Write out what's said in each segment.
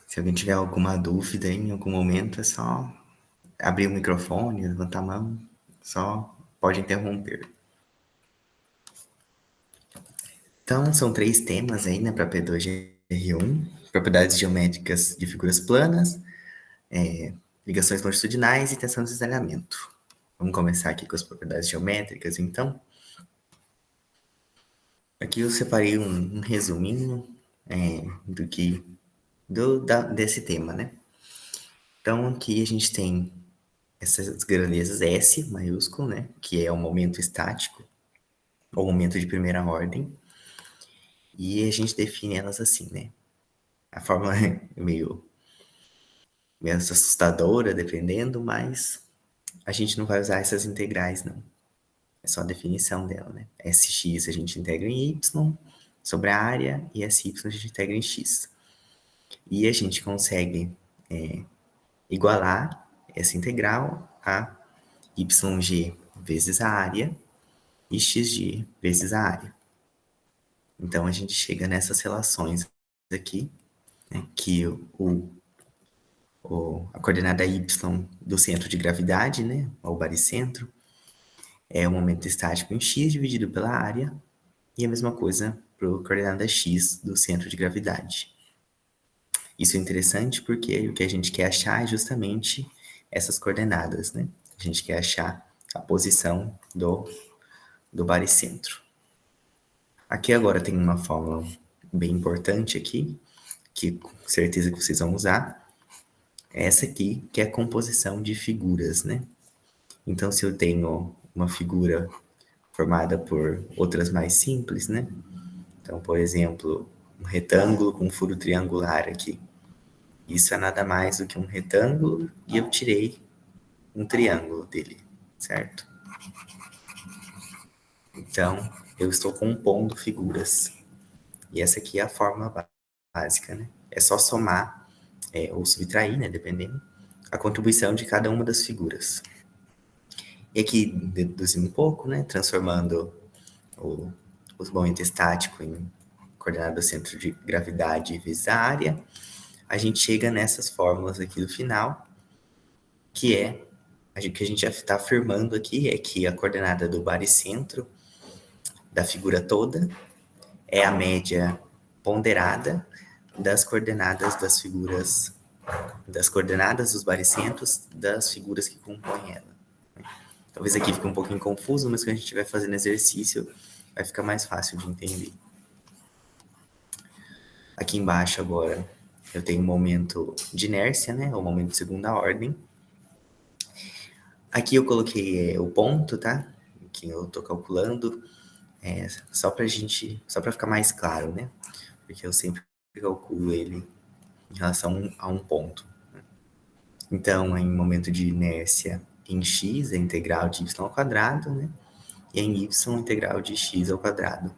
Se alguém tiver alguma dúvida em algum momento, é só abrir o microfone, levantar a mão, só pode interromper. Então, são 3 temas aí, né, para P2GR1, propriedades geométricas de figuras planas, ligações longitudinais e tensão de deslizamento. Vamos começar aqui com as propriedades geométricas, então. Aqui eu separei um resuminho desse tema, né? Então, aqui a gente tem essas grandezas S maiúsculo, né? Que é o momento estático, ou momento de primeira ordem. E a gente define elas assim, né? A fórmula é meio assustadora, dependendo, mas a gente não vai usar essas integrais, não. É só a definição dela, né? Sx a gente integra em y sobre a área e Sy a gente integra em x. E a gente consegue igualar essa integral a yg vezes a área e xg vezes a área. Então, a gente chega nessas relações aqui, né, que a coordenada y do centro de gravidade, né, o baricentro, é o momento estático em x dividido pela área, e a mesma coisa para a coordenada x do centro de gravidade. Isso é interessante porque o que a gente quer achar é justamente essas coordenadas, né? A gente quer achar a posição do baricentro. Aqui agora tem uma fórmula bem importante aqui, que com certeza que vocês vão usar. Essa aqui, que é a composição de figuras, né? Então, se eu tenho uma figura formada por outras mais simples, né? Então, por exemplo, um retângulo com um furo triangular aqui. Isso é nada mais do que um retângulo e eu tirei um triângulo dele, certo? Então, eu estou compondo figuras. E essa aqui é a forma básica, né? É só somar, ou subtrair, né? Dependendo, a contribuição de cada uma das figuras. E aqui, deduzindo um pouco, né? Transformando o momento estático em coordenada do centro de gravidade vezes a área, a gente chega nessas fórmulas aqui do final, que é o que a gente já está afirmando aqui, é que a coordenada do baricentro da figura toda é a média ponderada das coordenadas das figuras, das coordenadas dos baricentros das figuras que compõem ela. Talvez aqui fique um pouquinho confuso, mas quando a gente estiver fazendo exercício, vai ficar mais fácil de entender. Aqui embaixo agora eu tenho um momento de inércia, né? O momento de segunda ordem. Aqui eu coloquei o ponto, tá? Que eu tô calculando, só para ficar mais claro, né? Porque eu sempre calculo ele em relação a um ponto. Então, em momento de inércia em x, é integral de y ao quadrado, né? E em y, integral de x ao quadrado.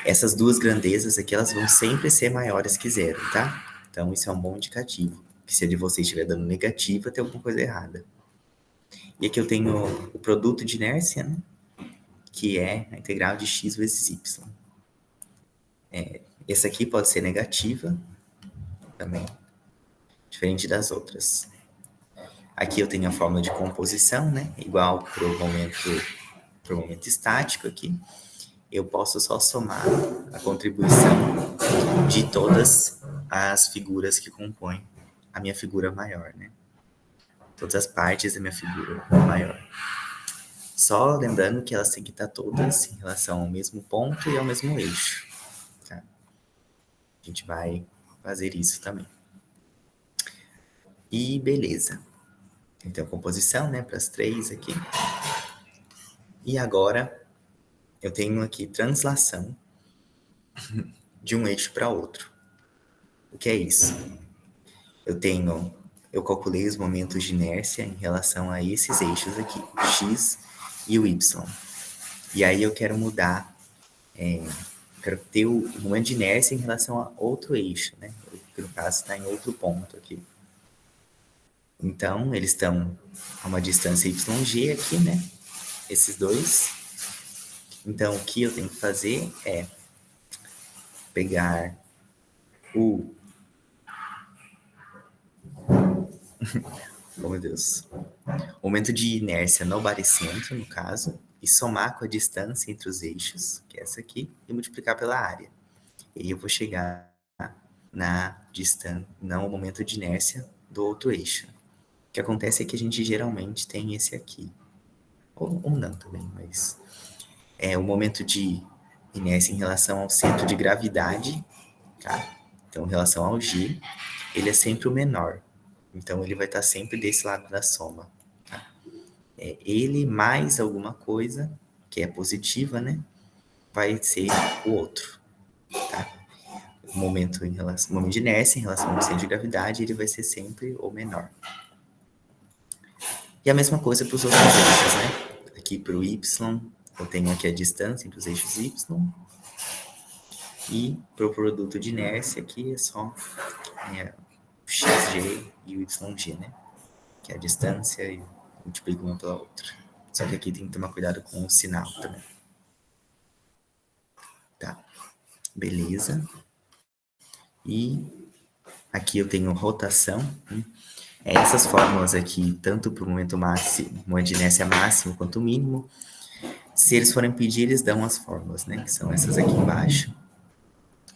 Essas duas grandezas aqui, elas vão sempre ser maiores que zero, tá? Então, isso é um bom indicativo. Que se a de vocês estiver dando negativa, tem alguma coisa errada. E aqui eu tenho o produto de inércia, né? Que é a integral de x vezes y. Essa aqui pode ser negativa também, diferente das outras. Aqui eu tenho a fórmula de composição, né? Igual para o momento estático aqui. Eu posso só somar a contribuição de todas as figuras que compõem a minha figura maior, né? Todas as partes da minha figura maior. Só lembrando que elas têm que estar todas em relação ao mesmo ponto e ao mesmo eixo. Tá? A gente vai fazer isso também. E beleza. Então, composição, né, para as 3 aqui. E agora, eu tenho aqui translação de um eixo para outro. O que é isso? Eu calculei os momentos de inércia em relação a esses eixos aqui, o x e o y. E aí eu quero mudar, quero ter o momento de inércia em relação a outro eixo, né? Que no caso está em outro ponto aqui. Então, eles estão a uma distância yg aqui, né? Esses dois. Então, o que eu tenho que fazer é pegar Oh, meu Deus. Momento de inércia no baricentro, no caso, e somar com a distância entre os eixos, que é essa aqui, e multiplicar pela área. E aí eu vou chegar na distância, não o momento de inércia do outro eixo. O que acontece é que a gente geralmente tem esse aqui. Ou não também, mas é o momento de inércia em relação ao centro de gravidade, tá? Então, em relação ao G, ele é sempre o menor. Então, ele vai estar sempre desse lado da soma. Tá? Ele mais alguma coisa, que é positiva, né? Vai ser o outro, tá? O momento de inércia em relação ao centro de gravidade, ele vai ser sempre o menor. E a mesma coisa para os outros eixos, né? Aqui para o y, eu tenho aqui a distância entre os eixos y. E para o produto de inércia aqui é só o xg e o yg, né? Que é a distância e multiplico uma pela outra. Só que aqui tem que tomar cuidado com o sinal também. Tá, beleza. E aqui eu tenho rotação. Essas fórmulas aqui, tanto para o momento máximo, momento de inércia máximo quanto mínimo, se eles forem pedir, eles dão as fórmulas, né? Que são essas aqui embaixo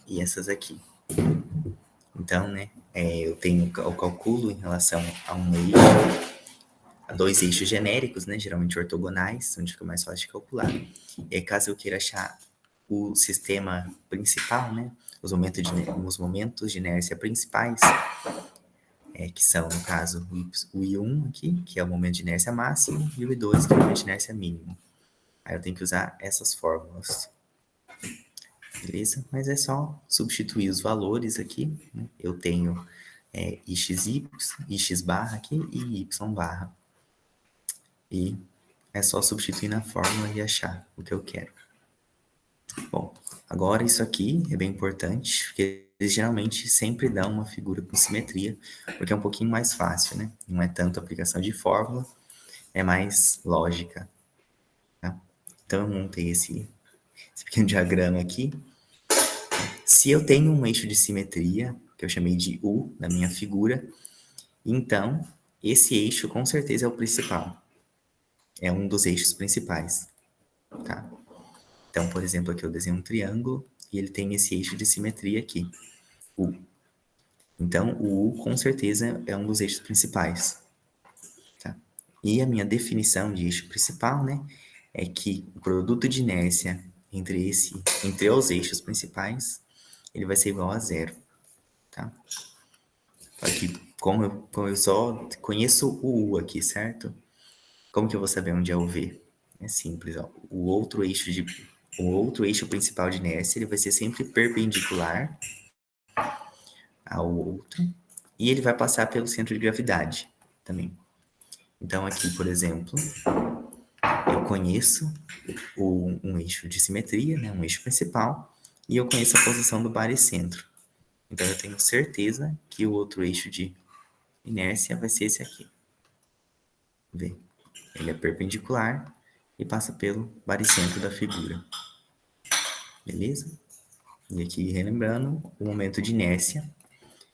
e essas aqui. Então, né, eu calculo em relação a um eixo, a dois eixos genéricos, né, geralmente ortogonais, onde fica mais fácil de calcular. E aí, caso eu queira achar o sistema principal, né, os momentos de inércia principais, que são, no caso, o I1 aqui, que é o momento de inércia máximo, e o I2, que é o momento de inércia mínimo. Aí eu tenho que usar essas fórmulas. Beleza? Mas é só substituir os valores aqui, né? Eu tenho ix barra aqui e y barra. E é só substituir na fórmula e achar o que eu quero. Bom, agora isso aqui é bem importante, porque eles geralmente sempre dão uma figura com simetria, porque é um pouquinho mais fácil, né? Não é tanto aplicação de fórmula, é mais lógica. Tá? Então eu montei esse pequeno diagrama aqui. Se eu tenho um eixo de simetria, que eu chamei de U na minha figura, então esse eixo com certeza é o principal. É um dos eixos principais, tá? Então, por exemplo, aqui eu desenho um triângulo e ele tem esse eixo de simetria aqui, U. Então, o U com certeza é um dos eixos principais, tá? E a minha definição de eixo principal, né, é que o produto de inércia entre os eixos principais, ele vai ser igual a zero, tá? Aqui, como eu só conheço o U aqui, certo? Como que eu vou saber onde é o V? É simples, ó. O outro eixo principal de inércia, ele vai ser sempre perpendicular ao outro e ele vai passar pelo centro de gravidade também. Então aqui, por exemplo, eu conheço um eixo de simetria, né, um eixo principal, e eu conheço a posição do baricentro. Então eu tenho certeza que o outro eixo de inércia vai ser esse aqui. V. Ele é perpendicular e passa pelo baricentro da figura. Beleza? E aqui, relembrando, o momento de inércia,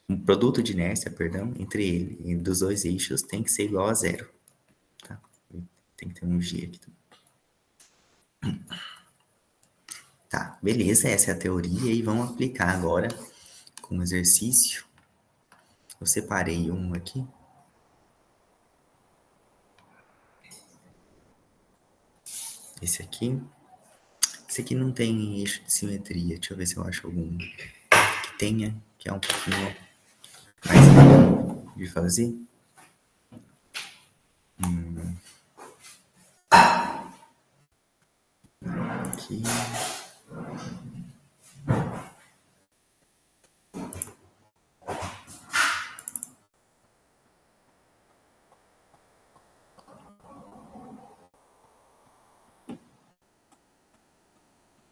um produto de inércia, perdão, entre dos dois eixos tem que ser igual a zero. Tá? Tem que ter um G aqui também. Tá, beleza, essa é a teoria e vamos aplicar agora com um exercício. Eu separei um aqui. Esse aqui. Esse aqui não tem eixo de simetria. Deixa eu ver se eu acho algum que tenha, que é um pouquinho mais rápido de fazer. Aqui.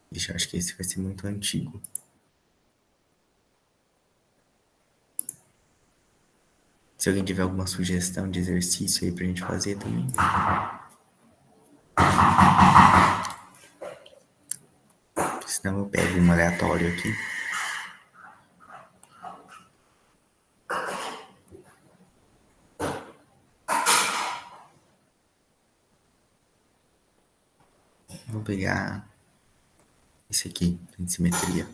Ixi, acho que esse vai ser muito antigo. Se alguém tiver alguma sugestão de exercício aí pra gente fazer também. Senão eu pego um aleatório aqui. pegar esse aqui, tem simetria.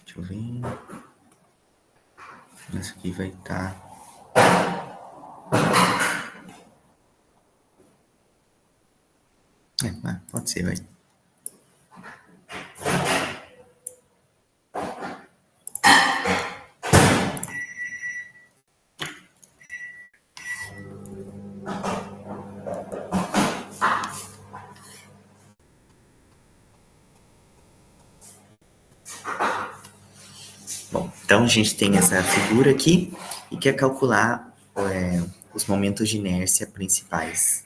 Deixa eu ver. Esse aqui vai estar... pode ser, vai. Bom, então a gente tem essa figura aqui e quer calcular os momentos de inércia principais,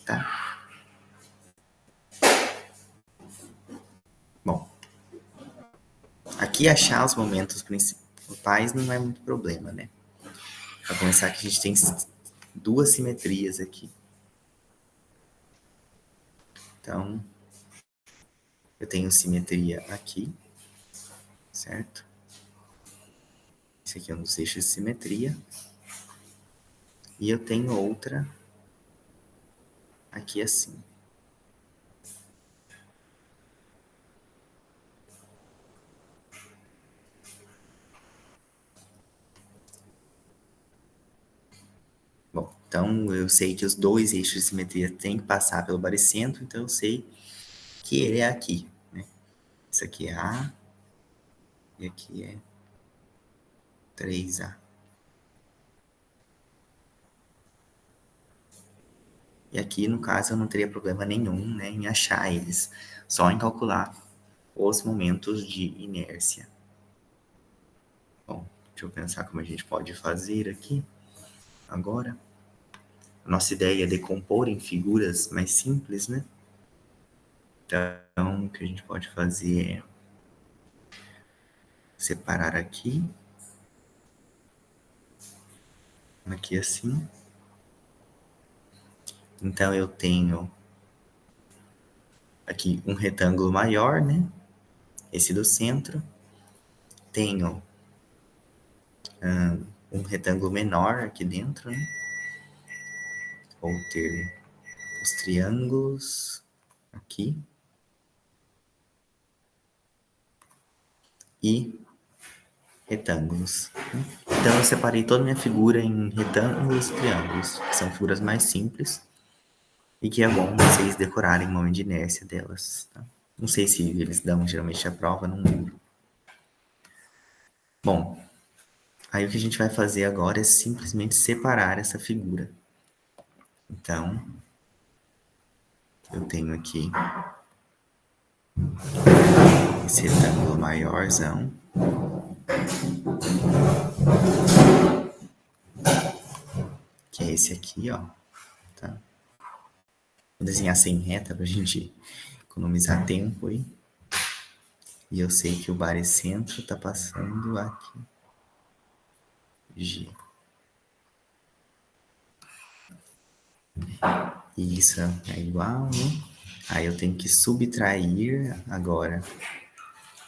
tá? Bom, aqui achar os momentos principais não é muito problema, né? Para começar que a gente tem duas simetrias aqui. Então, eu tenho simetria aqui, certo? Esse aqui é um dos eixos de simetria. E eu tenho outra aqui assim. Bom, então eu sei que os dois eixos de simetria têm que passar pelo baricentro, então eu sei que ele é aqui, né? Isso aqui é A e aqui é 3A. E aqui, no caso, eu não teria problema nenhum, né, em achar eles, só em calcular os momentos de inércia. Bom, deixa eu pensar como a gente pode fazer aqui agora. A nossa ideia é decompor em figuras mais simples, né? Então, o que a gente pode fazer é separar aqui assim. Então, eu tenho aqui um retângulo maior, né? Esse do centro. Tenho um retângulo menor aqui dentro, né? Vou ter os triângulos aqui. E retângulos. Então, eu separei toda a minha figura em retângulos e triângulos, que são figuras mais simples e que é bom vocês decorarem o momento de inércia delas. Tá? Não sei se eles dão geralmente a prova, não lembro. Bom, aí o que a gente vai fazer agora é simplesmente separar essa figura. Então, eu tenho aqui esse retângulo maiorzão. Que é esse aqui, ó. Tá? Vou desenhar sem reta pra gente economizar tempo aí. E eu sei que o baricentro tá passando aqui. G. E isso é igual, né? Aí eu tenho que subtrair agora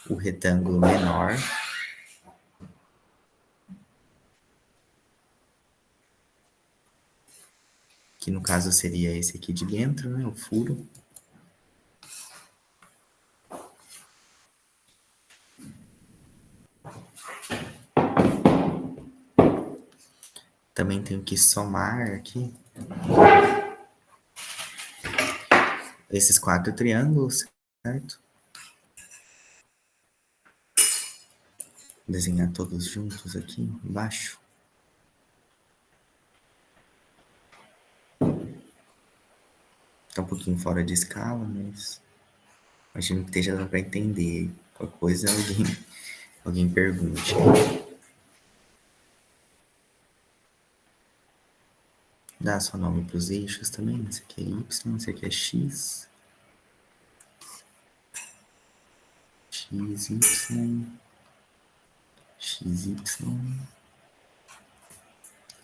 o retângulo menor. Que no caso seria esse aqui de dentro, né? O furo. Também tenho que somar aqui esses 4 triângulos, certo? Vou desenhar todos juntos aqui embaixo. Tá um pouquinho fora de escala, mas imagino que esteja dando para entender. Qualquer coisa alguém pergunte. Dá seu nome para os eixos também. Esse aqui é Y, esse aqui é X. XY. XY.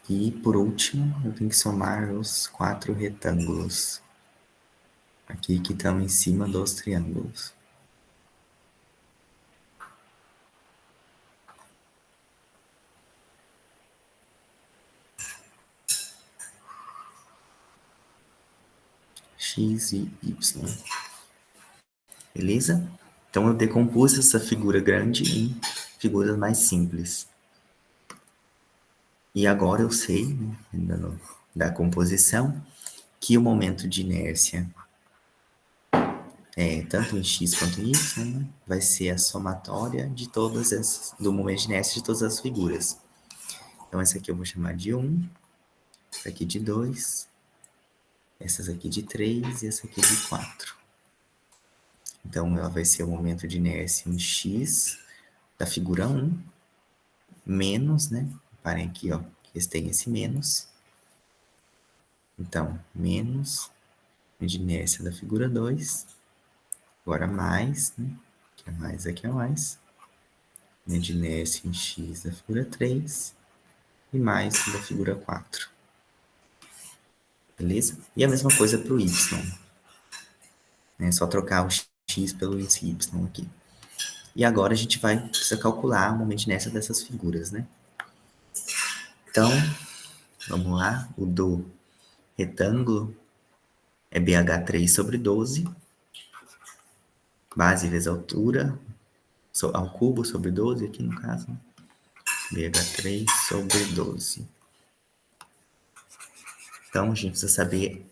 E, por último, eu tenho que somar os 4 retângulos. Aqui que estão em cima dos triângulos. X e Y. Beleza? Então eu decompus essa figura grande em figuras mais simples. E agora eu sei, né, da composição, que o momento de inércia tanto em x quanto em y, né, vai ser a somatória de todas as, do momento de inércia de todas as figuras. Então essa aqui eu vou chamar de 1, essa aqui de 2, essas aqui de 3 e essa aqui de 4. Então ela vai ser o momento de inércia em x da figura 1, menos, né? Reparem aqui, ó, que eles têm esse menos. Então, menos de inércia da figura 2, agora mais, né? Que é mais, aqui é mais. De inércia em x da figura 3 e mais da figura 4. Beleza? E a mesma coisa para o y. É só trocar o x pelo índice y aqui. E agora a gente vai precisar calcular o momento de inércia dessas figuras, né? Então, vamos lá. O do retângulo é BH3 sobre 12. Base vezes altura, ao cubo sobre 12 aqui no caso. BH3 sobre 12. Então, a gente precisa saber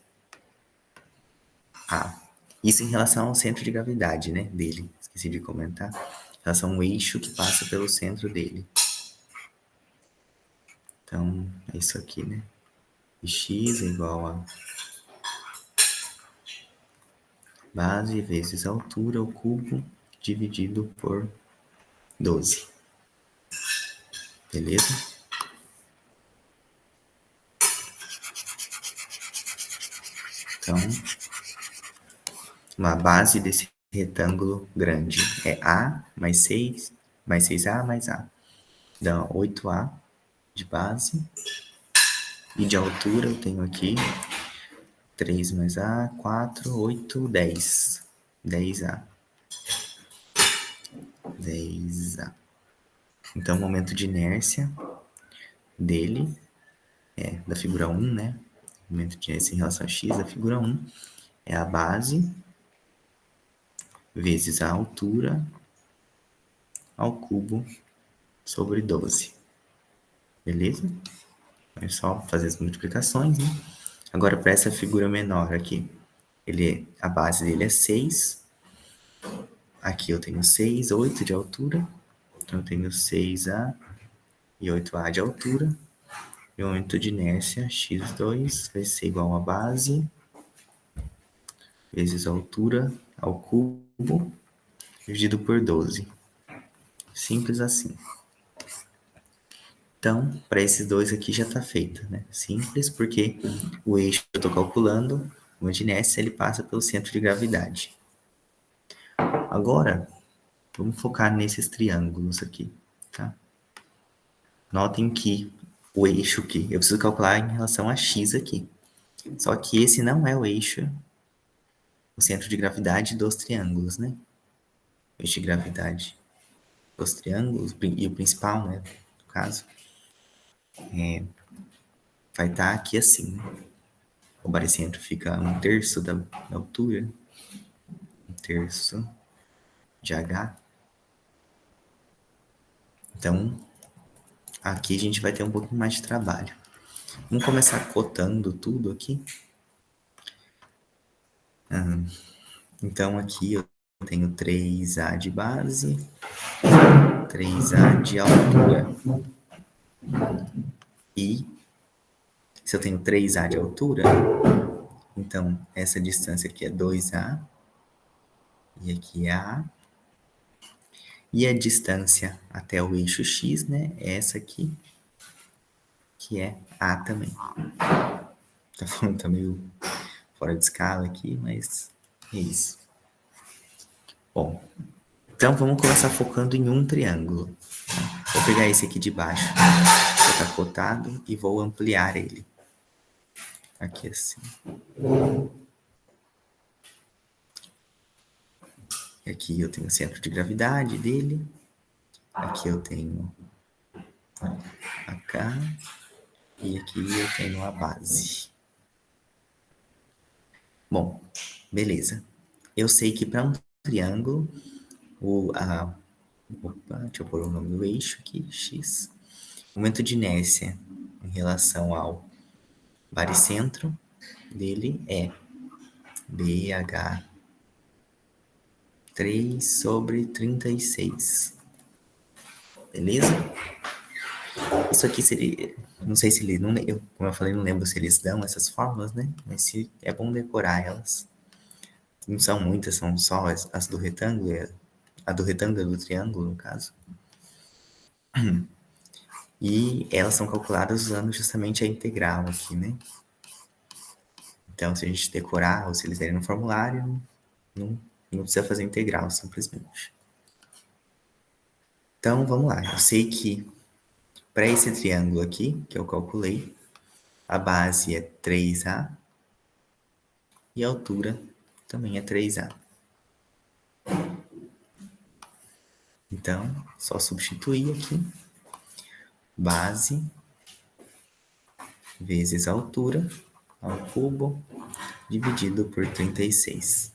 isso em relação ao centro de gravidade, né, dele. Esqueci de comentar. Em relação ao eixo que passa pelo centro dele. Então, é isso aqui, né? E x é igual a base vezes a altura ao cubo dividido por 12. Beleza? Então, uma base desse retângulo grande é A mais 6, mais 6A mais A. Dá 8A de base. E de altura eu tenho aqui 3 mais A, 4, 8, 10. 10A. 10A. Então, o momento de inércia dele da figura 1, né? O momento de inércia em relação a x da figura 1 é a base vezes a altura ao cubo sobre 12. Beleza? É só fazer as multiplicações, né? Agora, para essa figura menor aqui, a base dele é 6. Aqui eu tenho 6, 8 de altura. Então, eu tenho 6A e 8A de altura. E o momento de inércia, x2, vai ser igual a base vezes a altura ao cubo dividido por 12. Simples assim. Então, para esses dois aqui já está feito, né? Simples, porque o eixo que eu estou calculando, o de inércia, ele passa pelo centro de gravidade. Agora, vamos focar nesses triângulos aqui, tá? Notem que o eixo aqui, eu preciso calcular em relação a x aqui. Só que esse não é o eixo, o centro de gravidade dos triângulos, né? O eixo de gravidade dos triângulos, e o principal, né, no caso, vai estar aqui assim, né? O baricentro fica 1/3 da altura, 1/3 de H. Então, aqui a gente vai ter um pouquinho mais de trabalho. Vamos começar cotando tudo aqui. Então, aqui eu tenho 3A de base, 3A de altura. E se eu tenho 3A de altura, então essa distância aqui é 2A. E aqui é A. E a distância até o eixo X, né? É essa aqui, que é A também. Tá falando, tá meio fora de escala aqui, mas é isso. Bom, então vamos começar focando em um triângulo. Vou pegar esse aqui de baixo, que está cotado, e vou ampliar ele. Aqui assim. Aqui eu tenho o centro de gravidade dele. Aqui eu tenho a K. E aqui eu tenho a base. Bom, beleza. Eu sei que para um triângulo, deixa eu pôr o nome do eixo aqui, x. O momento de inércia em relação ao baricentro dele é BH3/36. Beleza? Isso aqui seria. Não sei se eles. Não, como eu falei, não lembro se eles dão essas fórmulas, né? Mas se é bom decorar elas. Não são muitas, são só as do retângulo, a do retângulo e do triângulo, no caso. E elas são calculadas usando justamente a integral aqui, né? Então, se a gente decorar ou se eles derem no formulário, não precisa fazer integral, simplesmente. Então, vamos lá. Eu sei que para esse triângulo aqui, que eu calculei, a base é 3A e a altura também é 3A. Então, só substituir aqui. Base vezes a altura ao cubo dividido por 36.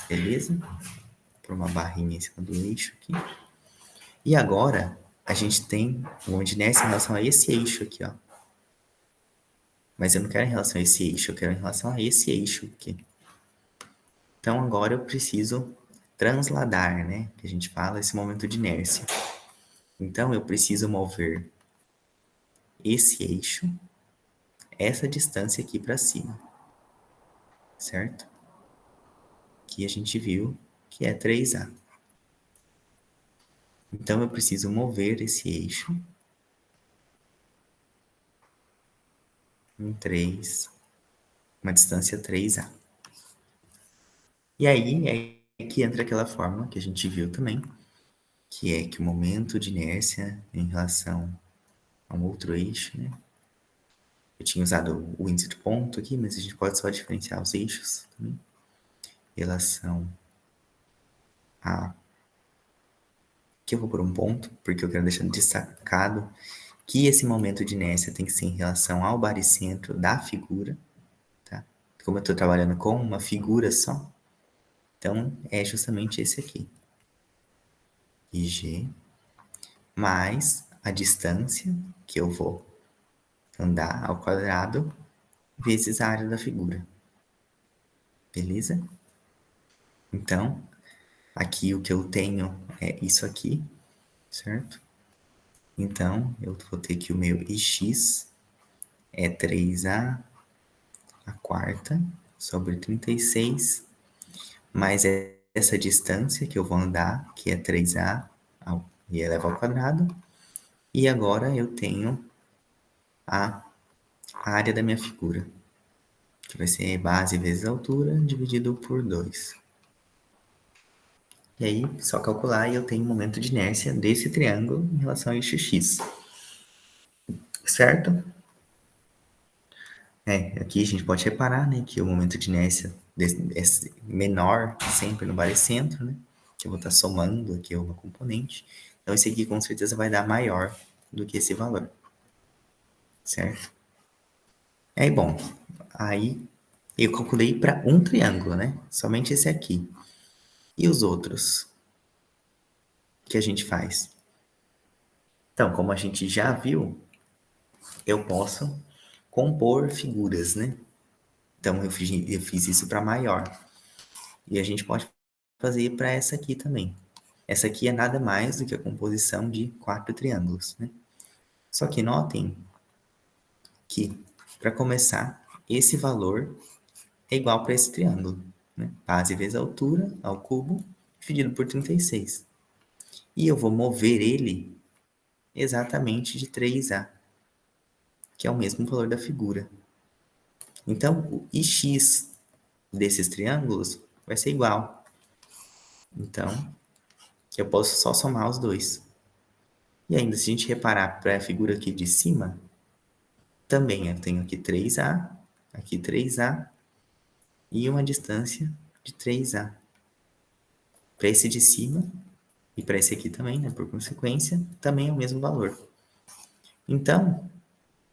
Beleza? Por uma barrinha em cima do eixo aqui. E agora, a gente tem o momento de inércia em relação a esse eixo aqui, ó. Mas eu não quero em relação a esse eixo, eu quero em relação a esse eixo aqui. Então, agora eu preciso transladar, né? Que a gente fala esse momento de inércia. Então, eu preciso mover esse eixo, essa distância aqui para cima. Certo? Que a gente viu que é 3A. Então, eu preciso mover esse eixo em 3, uma distância 3A. E aí é que entra aquela fórmula que a gente viu também, que é que o momento de inércia em relação a um outro eixo, né? Eu tinha usado o índice de ponto aqui, mas a gente pode só diferenciar os eixos também. Em relação a... Aqui eu vou por um ponto, porque eu quero deixar destacado que esse momento de inércia tem que ser em relação ao baricentro da figura, tá? Como eu estou trabalhando com uma figura só, então é justamente esse aqui. IG mais a distância que eu vou andar ao quadrado vezes a área da figura. Beleza? Então, aqui o que eu tenho é isso aqui, certo? Então, eu vou ter que o meu ix é 3a quarta sobre 36, mais essa distância que eu vou andar, que é 3a e elevado ao quadrado. E agora eu tenho a área da minha figura, que vai ser base vezes altura dividido por 2. E aí, só calcular e eu tenho o momento de inércia desse triângulo em relação ao eixo x. Certo? Aqui a gente pode reparar, né, que o momento de inércia é menor sempre no baricentro, né? Que eu vou estar somando aqui uma componente. Então, esse aqui com certeza vai dar maior do que esse valor. Certo? Bom, aí eu calculei para um triângulo, né? Somente esse aqui. E os outros que a gente faz? Então, como a gente já viu, eu posso compor figuras, né? Então, eu fiz isso para maior. E a gente pode fazer para essa aqui também. Essa aqui é nada mais do que a composição de 4 triângulos, né? Só que notem que, para começar, esse valor é igual para esse triângulo, né? Base vezes a altura ao cubo, dividido por 36. E eu vou mover ele exatamente de 3A, que é o mesmo valor da figura. Então, o ix desses triângulos vai ser igual. Então, eu posso só somar os dois. E ainda, se a gente reparar para a figura aqui de cima, também eu tenho aqui 3A e uma distância de 3A. Para esse de cima e para esse aqui também, né, por consequência, também é o mesmo valor. Então,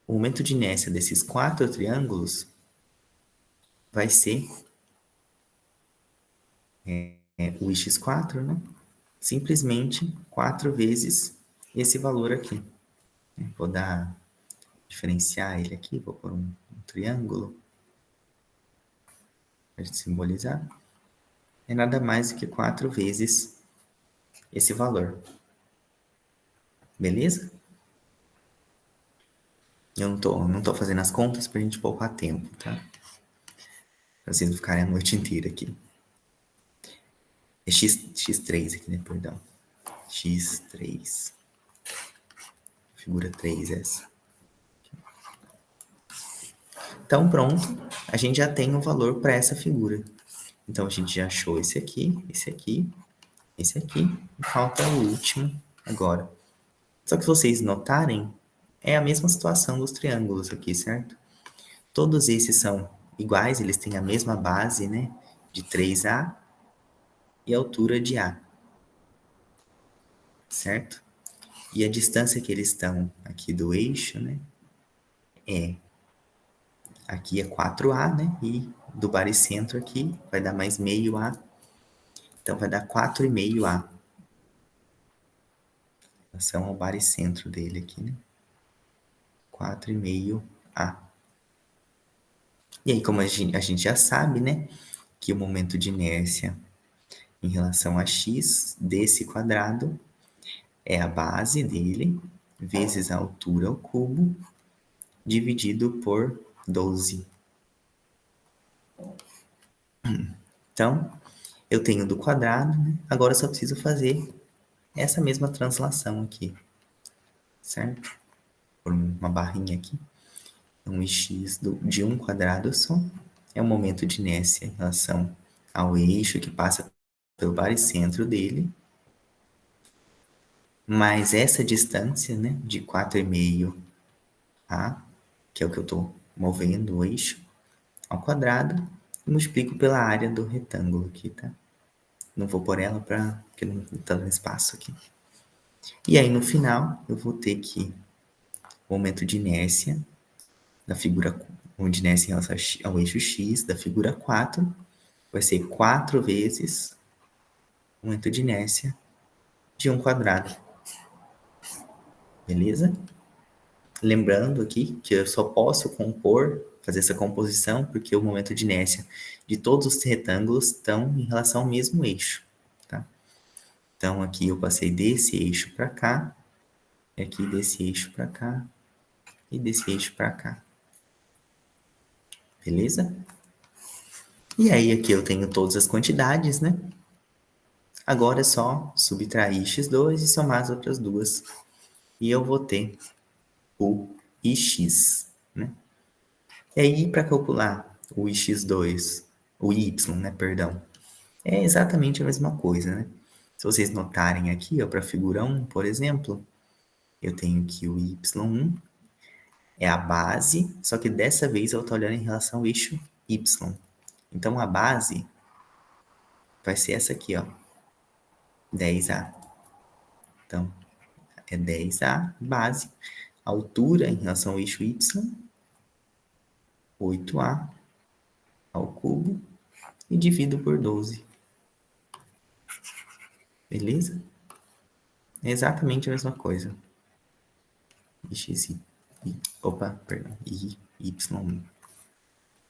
o momento de inércia desses 4 triângulos vai ser o x4, né? Simplesmente 4 vezes esse valor aqui. Vou diferenciar ele aqui, vou pôr um triângulo para simbolizar. É nada mais do que 4 vezes esse valor. Beleza? Eu não tô fazendo as contas pra gente poupar tempo, tá? Pra vocês não ficarem a noite inteira aqui. É x3 aqui, né? Perdão. x3. Figura 3 essa. Então, pronto. A gente já tem um valor para essa figura. Então, a gente já achou esse aqui, esse aqui, esse aqui. E falta o último agora. Só que se vocês notarem, é a mesma situação dos triângulos aqui, certo? Todos esses são iguais, eles têm a mesma base, né? De 3A e altura de A, certo? E a distância que eles estão aqui do eixo, né? Aqui é 4A, né? E do baricentro aqui vai dar mais meio A. Então, vai dar 4,5A. Em relação ao baricentro dele aqui, né? 4,5A. E aí, como a gente já sabe, né? Que o momento de inércia em relação a x desse quadrado é a base dele vezes a altura ao cubo dividido por 12. Então, eu tenho do quadrado, né? Agora eu só preciso fazer essa mesma translação aqui, certo? Por uma barrinha aqui. Então, x de 1 quadrado só é o momento de inércia em relação ao eixo que passa pelo baricentro dele, mais essa distância, né, de 4,5A, que é o que eu estou movendo o eixo, ao quadrado, e multiplico pela área do retângulo aqui, tá? Não vou pôr ela porque não está no espaço aqui. E aí, no final, eu vou ter que o momento de inércia da figura, onde inércia em relação ao eixo x da figura 4, vai ser 4 vezes o momento de inércia de 1 quadrado. Beleza? Lembrando aqui que eu só posso fazer essa composição, porque o momento de inércia de todos os retângulos estão em relação ao mesmo eixo, tá? Então, aqui eu passei desse eixo para cá, e aqui desse eixo para cá, e desse eixo para cá. Beleza? E aí, aqui eu tenho todas as quantidades, né? Agora é só subtrair x2 e somar as outras duas. E eu vou ter o ix, né? E aí, para calcular o x2, o y, né, perdão, é exatamente a mesma coisa, né? Se vocês notarem aqui, ó, para a figura 1, por exemplo, eu tenho que o y1 é a base, só que dessa vez eu estou olhando em relação ao eixo y. Então, a base vai ser essa aqui, ó, 10A. Então, é 10A, base. A altura em relação ao eixo y, 8A ao cubo, e divido por 12. Beleza? É exatamente a mesma coisa. Perdão, y1.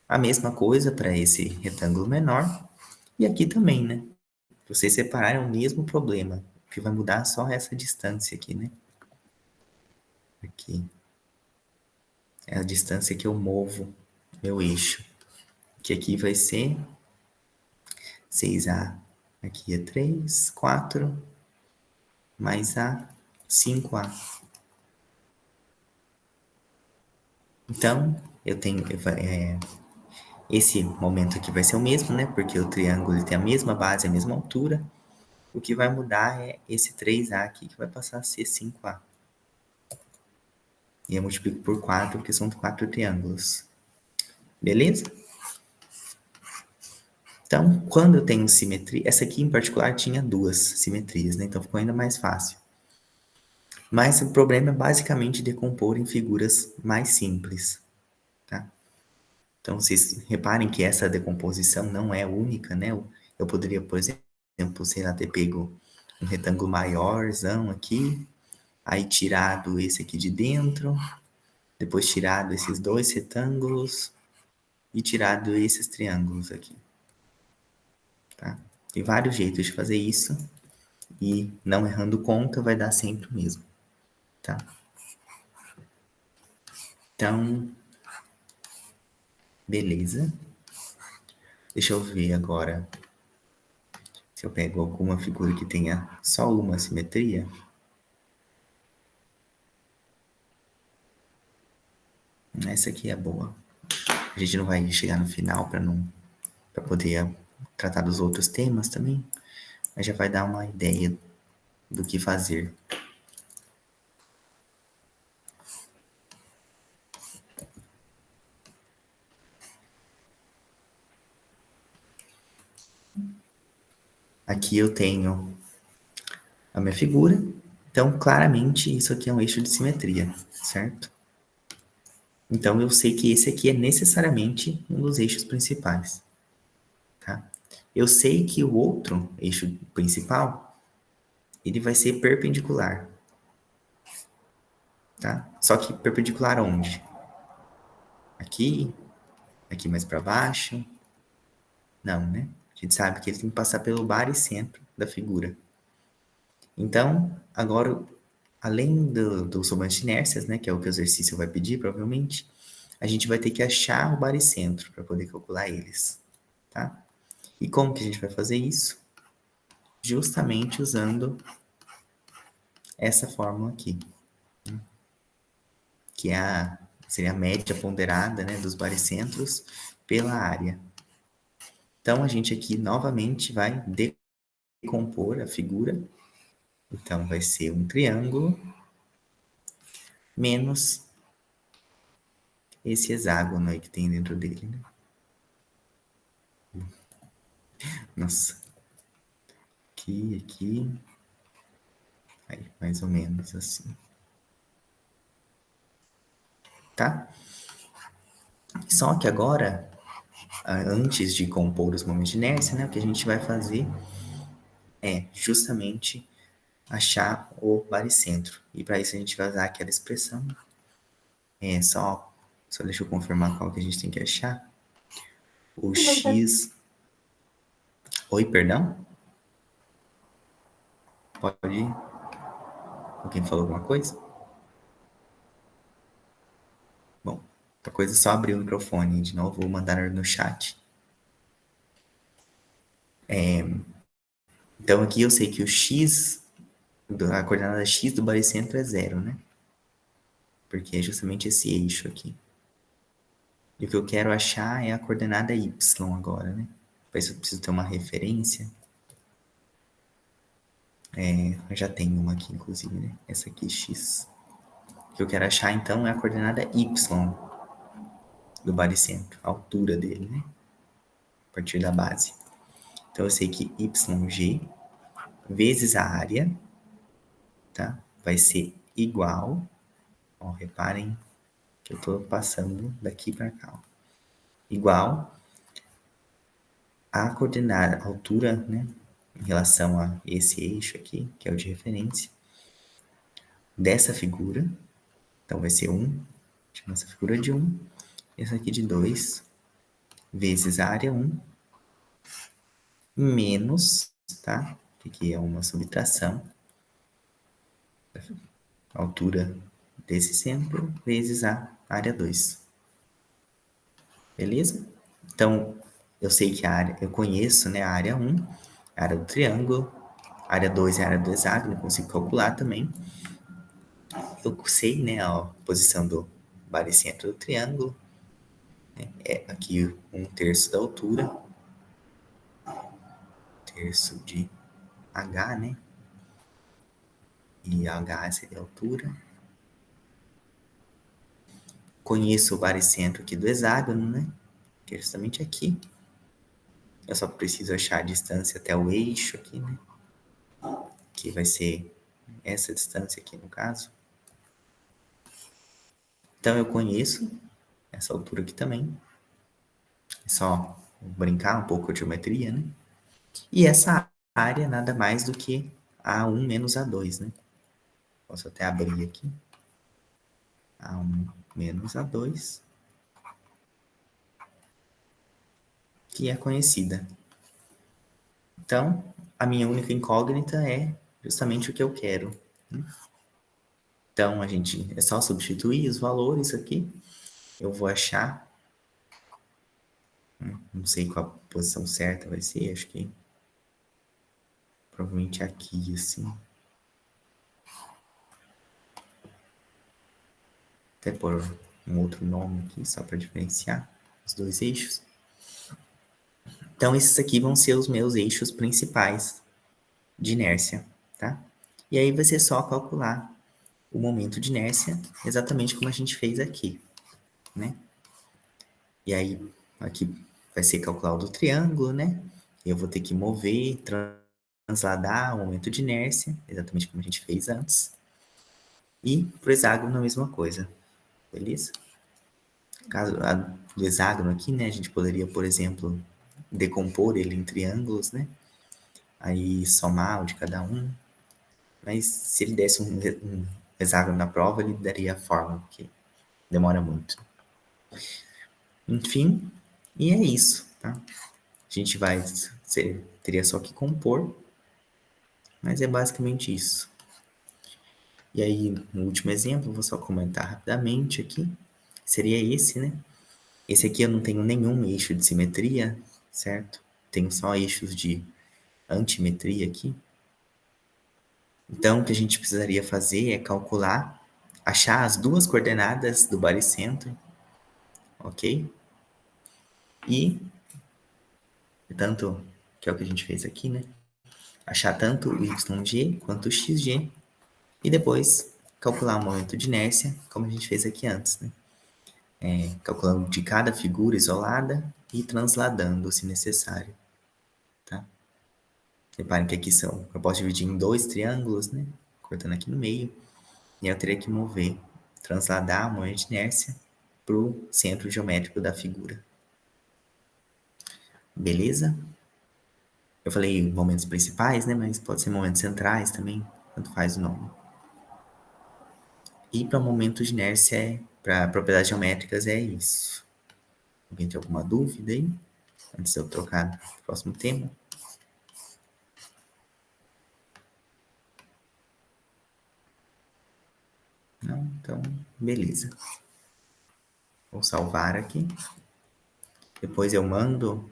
A mesma coisa para esse retângulo menor. E aqui também, né? Vocês separaram o mesmo problema. O que vai mudar é só essa distância aqui, né? Aqui. É a distância que eu movo meu eixo. Que aqui vai ser 6A. Aqui é 3, 4, mais A, 5A. Então, eu tenho... esse momento aqui vai ser o mesmo, né? Porque o triângulo ele tem a mesma base, a mesma altura. O que vai mudar é esse 3A aqui, que vai passar a ser 5A. E eu multiplico por 4, porque são 4 triângulos. Beleza? Então, quando eu tenho simetria... Essa aqui, em particular, tinha 2 simetrias, né? Então, ficou ainda mais fácil. Mas o problema é basicamente decompor em figuras mais simples, tá? Então, vocês reparem que essa decomposição não é única, né? Eu poderia, por exemplo, sei lá, ter pego um retângulo maiorzão aqui, aí tirado esse aqui de dentro, depois tirado esses dois retângulos e tirado esses triângulos aqui, tá? Tem vários jeitos de fazer isso e não errando conta vai dar sempre o mesmo, tá? Então, beleza. Deixa eu ver agora se eu pego alguma figura que tenha só uma simetria. Essa aqui é boa. A gente não vai chegar no final para poder tratar dos outros temas também, mas já vai dar uma ideia do que fazer. Aqui eu tenho a minha figura, então claramente isso aqui é um eixo de simetria, certo? Então eu sei que esse aqui é necessariamente um dos eixos principais, tá? Eu sei que o outro eixo principal, ele vai ser perpendicular, tá? Só que perpendicular onde? Aqui, aqui mais para baixo? Não, né? A gente sabe que ele tem que passar pelo baricentro da figura. Então, agora, além do somante de inércias, né, que é o que o exercício vai pedir, provavelmente, a gente vai ter que achar o baricentro para poder calcular eles, tá? E como que a gente vai fazer isso? Justamente usando essa fórmula aqui, que é seria a média ponderada, né, dos baricentros pela área. Então, a gente aqui novamente vai decompor a figura. Então, vai ser um triângulo menos esse hexágono aí que tem dentro dele, né? Nossa. Aqui. Aí, mais ou menos assim. Tá? Só que agora, antes de compor os momentos de inércia, né? O que a gente vai fazer é justamente achar o baricentro. E para isso a gente vai usar aquela expressão. Só deixa eu confirmar qual que a gente tem que achar. O x... Oi, perdão? Pode ir? Alguém falou alguma coisa? Bom, outra coisa é só abrir o microfone de novo, vou mandar no chat. Então aqui eu sei que o x, a coordenada x do baricentro é 0, né? Porque é justamente esse eixo aqui. E o que eu quero achar é a coordenada y agora, né? Para isso eu preciso ter uma referência. Eu já tenho uma aqui, inclusive, né? Essa aqui, x. O que eu quero achar, então, é a coordenada y do baricentro, a altura dele, né? A partir da base. Então, eu sei que yg vezes a área, tá? Vai ser igual, ó, reparem que eu estou passando daqui para cá, ó. Igual a coordenada, a altura, né? Em relação a esse eixo aqui, que é o de referência, dessa figura. Então, vai ser 1, chama essa figura de 1, essa aqui de 2, vezes a área 1, menos, tá? Que aqui é uma subtração, a altura desse centro, vezes a área 2. Beleza? Então, eu sei que a área, eu conheço, né, a área 1, a área do triângulo, a área 2 é a área do hexágono, eu consigo calcular também. Eu sei, né, a posição do baricentro do triângulo, né, é aqui 1/3 da altura, terço de H, né? E H seria a altura. Conheço o baricentro aqui do hexágono, né? Que é justamente aqui. Eu só preciso achar a distância até o eixo aqui, né? Que vai ser essa distância aqui, no caso. Então, eu conheço essa altura aqui também. É só brincar um pouco com a geometria, né? E essa área nada mais do que A1 menos A2, né? Posso até abrir aqui. A1 menos A2, que é conhecida. Então, a minha única incógnita é justamente o que eu quero, né? Então, é só substituir os valores aqui. Eu vou achar, não sei qual a posição certa vai ser, acho que provavelmente aqui, assim. Até por um outro nome aqui, só para diferenciar os dois eixos. Então, esses aqui vão ser os meus eixos principais de inércia, tá? E aí vai ser só calcular o momento de inércia, exatamente como a gente fez aqui, né? E aí, aqui vai ser calcular o do triângulo, né? Eu vou ter que mover, transladar o momento de inércia, exatamente como a gente fez antes. E pro hexágono a mesma coisa, beleza? Caso do hexágono aqui, né, a gente poderia, por exemplo, decompor ele em triângulos, né? Aí somar o de cada um. Mas se ele desse um hexágono na prova, ele daria a fórmula, porque demora muito. Enfim, e é isso, tá? A gente teria só que compor, mas é basicamente isso. E aí, no último exemplo, vou só comentar rapidamente aqui, seria esse, né? Esse aqui eu não tenho nenhum eixo de simetria, certo? Tenho só eixos de antimetria aqui. Então, o que a gente precisaria fazer é calcular, achar as duas coordenadas do baricentro, ok? E, tanto, que é o que a gente fez aqui, né? Achar tanto o YG quanto o XG e depois calcular o momento de inércia, como a gente fez aqui antes, né? Calculando de cada figura isolada e transladando, se necessário, tá? Reparem que aqui eu posso dividir em dois triângulos, né? Cortando aqui no meio. E eu teria que mover, transladar o momento de inércia para o centro geométrico da figura. Beleza? Eu falei momentos principais, né? Mas pode ser momentos centrais também, tanto faz o nome. E para momentos de inércia, para propriedades geométricas, é isso. Alguém tem alguma dúvida aí? Antes de eu trocar para o próximo tema. Não? Então, beleza. Vou salvar aqui. Depois eu mando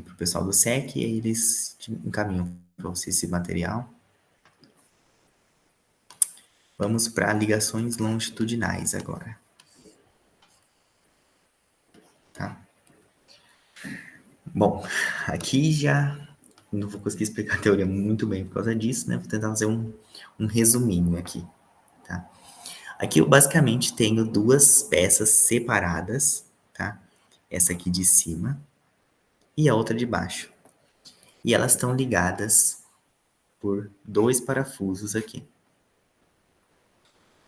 para o pessoal do SEC e aí eles encaminham para você esse material. Vamos para ligações longitudinais agora. Tá? Bom, aqui já não vou conseguir explicar a teoria muito bem por causa disso, né? Vou tentar fazer um resuminho aqui, tá? Aqui eu basicamente tenho duas peças separadas, tá? Essa aqui de cima e a outra de baixo. E elas estão ligadas por dois parafusos aqui.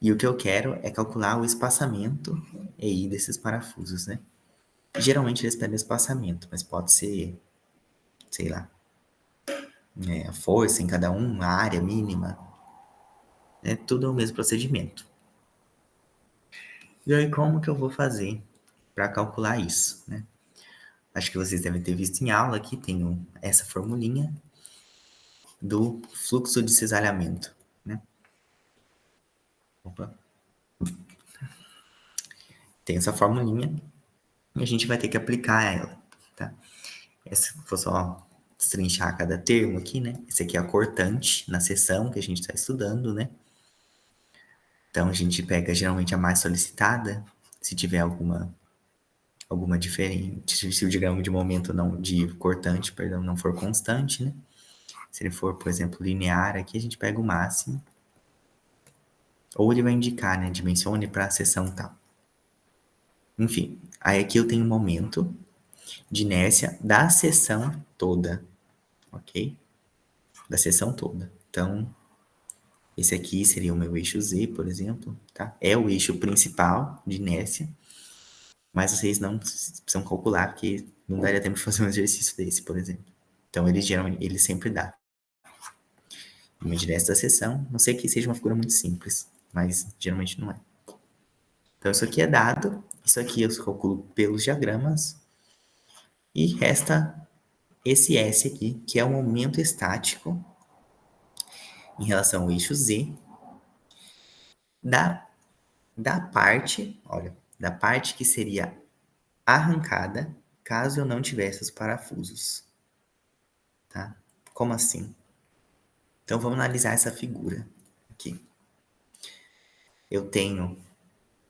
E o que eu quero é calcular o espaçamento aí desses parafusos, né? Geralmente eles pedem espaçamento, mas pode ser, sei lá, a força em cada um, a área mínima. É tudo o mesmo procedimento. E aí, como que eu vou fazer para calcular isso, né? Acho que vocês devem ter visto em aula aqui, tem essa formulinha do fluxo de cisalhamento, né? Opa. Tem essa formulinha e a gente vai ter que aplicar ela, tá? Vou só destrinchar cada termo aqui, né? Esse aqui é a cortante na seção que a gente está estudando, né? Então, a gente pega geralmente a mais solicitada, se tiver alguma diferente, se o diagrama de momento não, de cortante, perdão, não for constante, né? Se ele for, por exemplo, linear, aqui a gente pega o máximo. Ou ele vai indicar, né? Dimensione para a seção tal. Enfim, aí aqui eu tenho um momento de inércia da seção toda, ok? Da seção toda. Então, esse aqui seria o meu eixo Z, por exemplo, tá? É o eixo principal de inércia, mas vocês não precisam calcular, porque Não daria tempo de fazer um exercício desse, por exemplo. Então, ele sempre dá. Vou medir esta seção, a não sei que seja uma figura muito simples, mas geralmente não é. Então, isso aqui é dado, isso aqui eu calculo pelos diagramas, e resta esse S aqui, que é o momento estático em relação ao eixo Z da parte, olha, da parte que seria arrancada caso eu não tivesse os parafusos, tá? Como assim? Então, vamos analisar essa figura aqui. Eu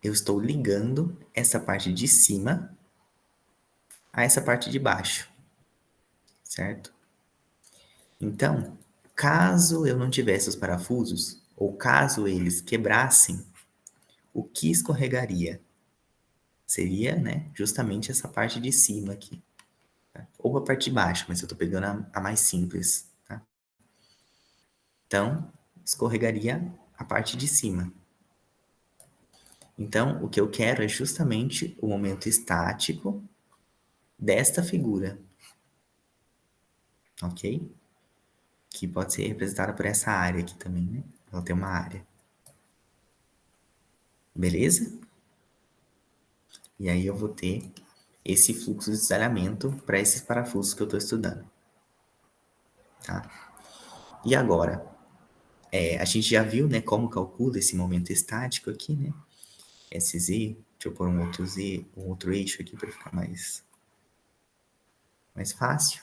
estou ligando essa parte de cima a essa parte de baixo, certo? Então, caso eu não tivesse os parafusos, ou caso eles quebrassem, o que escorregaria? Seria, né, justamente essa parte de cima aqui, tá? Ou a parte de baixo, mas eu estou pegando a mais simples, tá? Então, escorregaria a parte de cima. Então, o que eu quero é justamente o momento estático desta figura, ok? Que pode ser representada por essa área aqui também, né? Ela tem uma área. Beleza? E aí eu vou ter esse fluxo de desalhamento para esses parafusos que eu estou estudando. Tá? E agora, a gente já viu, né, como calcula esse momento estático aqui, né? SZ, deixa eu pôr um outro Z, um outro eixo aqui para ficar mais fácil.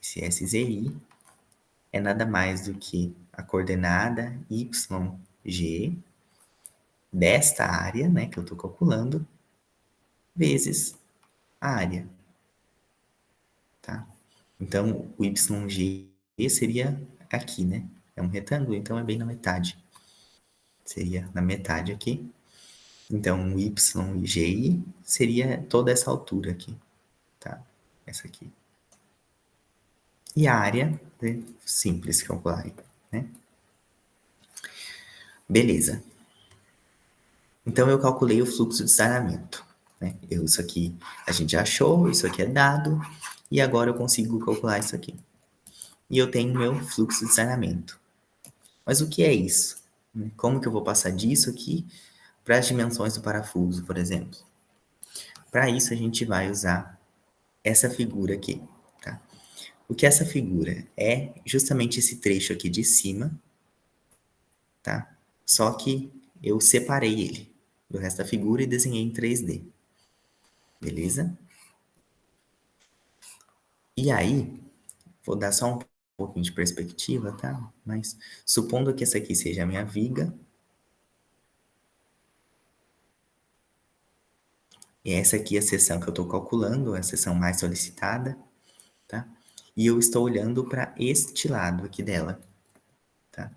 Esse SZI é nada mais do que a coordenada YG desta área, né, que eu estou calculando, vezes a área, tá? Então, o YG seria aqui, né? É um retângulo, então é bem na metade. Seria na metade aqui. Então, o YGI seria toda essa altura aqui, tá? Essa aqui. E a área, é simples calcular, né? Beleza. Então, eu calculei o fluxo de saneamento, né? Isso aqui a gente já achou, isso aqui é dado, e agora eu consigo calcular isso aqui. E eu tenho meu fluxo de saneamento. Mas o que é isso? Como que eu vou passar disso aqui para as dimensões do parafuso, por exemplo? Para isso, a gente vai usar essa figura aqui, tá? O que é essa figura? É justamente esse trecho aqui de cima, tá? Só que eu separei ele do resto da figura e desenhei em 3D. Beleza? E aí, vou dar só um pouquinho de perspectiva, tá? Mas supondo que essa aqui seja a minha viga, e essa aqui é a seção que eu estou calculando, a seção mais solicitada, tá? E eu estou olhando para este lado aqui dela, tá?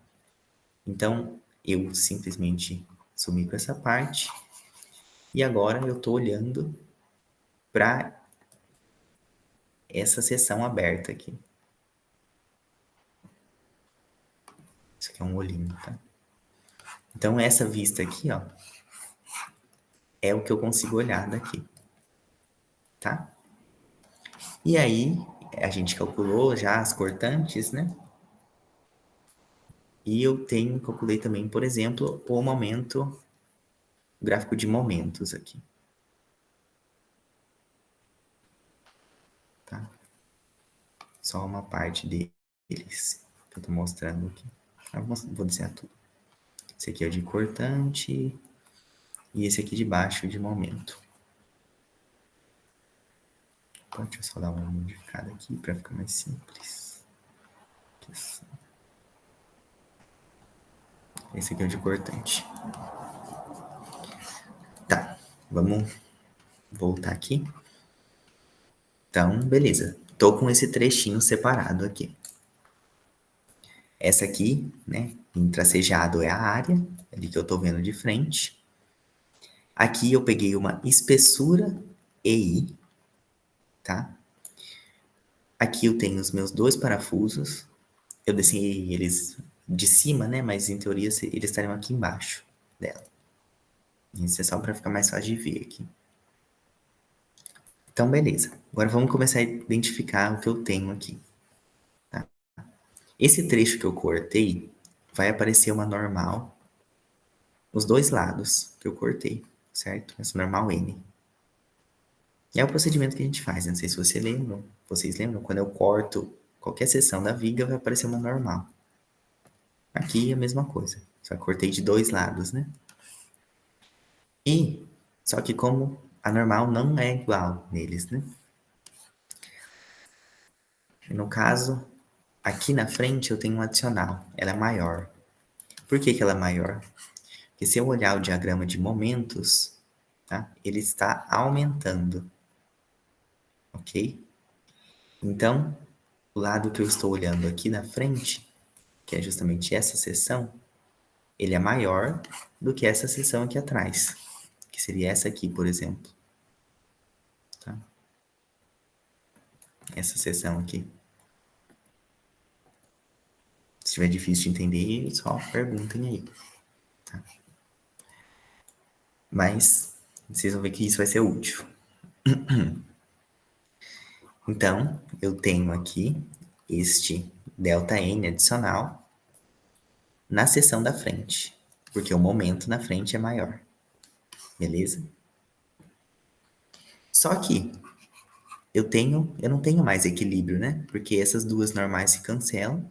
Então, eu simplesmente sumi com essa parte e agora eu estou olhando para essa seção aberta aqui. Isso aqui é um olhinho, tá? Então, essa vista aqui, ó, é o que eu consigo olhar daqui, tá? E aí, a gente calculou já as cortantes, né? E eu calculei também, por exemplo, o gráfico de momentos aqui. Tá? Só uma parte deles que eu tô mostrando aqui. Eu vou desenhar tudo. Esse aqui é o de cortante e esse aqui de baixo de momento. Então, deixa eu só dar uma modificada aqui para ficar mais simples. Esse aqui é o de cortante. Tá, vamos voltar aqui. Então, beleza. Tô com esse trechinho separado aqui. Essa aqui, né, em tracejado é a área, ali que eu tô vendo de frente. Aqui eu peguei uma espessura EI, tá? Aqui eu tenho os meus dois parafusos. Eu desenhei eles de cima, né? Mas em teoria eles estariam aqui embaixo dela. Isso é só para ficar mais fácil de ver aqui. Então, beleza. Agora vamos começar a identificar o que eu tenho aqui, tá? Esse trecho que eu cortei, vai aparecer uma normal nos dois lados que eu cortei, certo? Essa normal N. E é o procedimento que a gente faz, né? Não sei se vocês lembram, quando eu corto qualquer seção da viga, vai aparecer uma normal. Aqui é a mesma coisa, só cortei de dois lados, né? E, só que como a normal não é igual neles, né? No caso, aqui na frente eu tenho um adicional, ela é maior. Por que que ela é maior? Porque se eu olhar o diagrama de momentos, tá? Ele está aumentando, ok? Então, o lado que eu estou olhando aqui na frente, que é justamente essa seção, ele é maior do que essa seção aqui atrás, que seria essa aqui, por exemplo. Tá? Essa seção aqui. Se estiver difícil de entender, só perguntem aí. Tá? Mas vocês vão ver que isso vai ser útil. Então, eu tenho aqui este ΔN adicional na seção da frente, porque o momento na frente é maior. Beleza? Só que eu não tenho mais equilíbrio, né? Porque essas duas normais se cancelam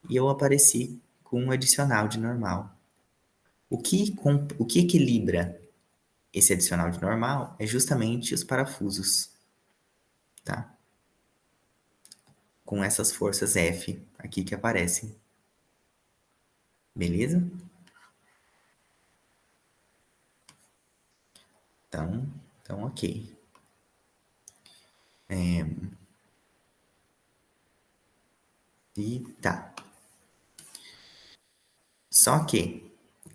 e eu apareci com um adicional de normal. O que equilibra esse adicional de normal é justamente os parafusos, tá? Com essas forças F aqui que aparecem. Beleza? Então ok. E tá. Só que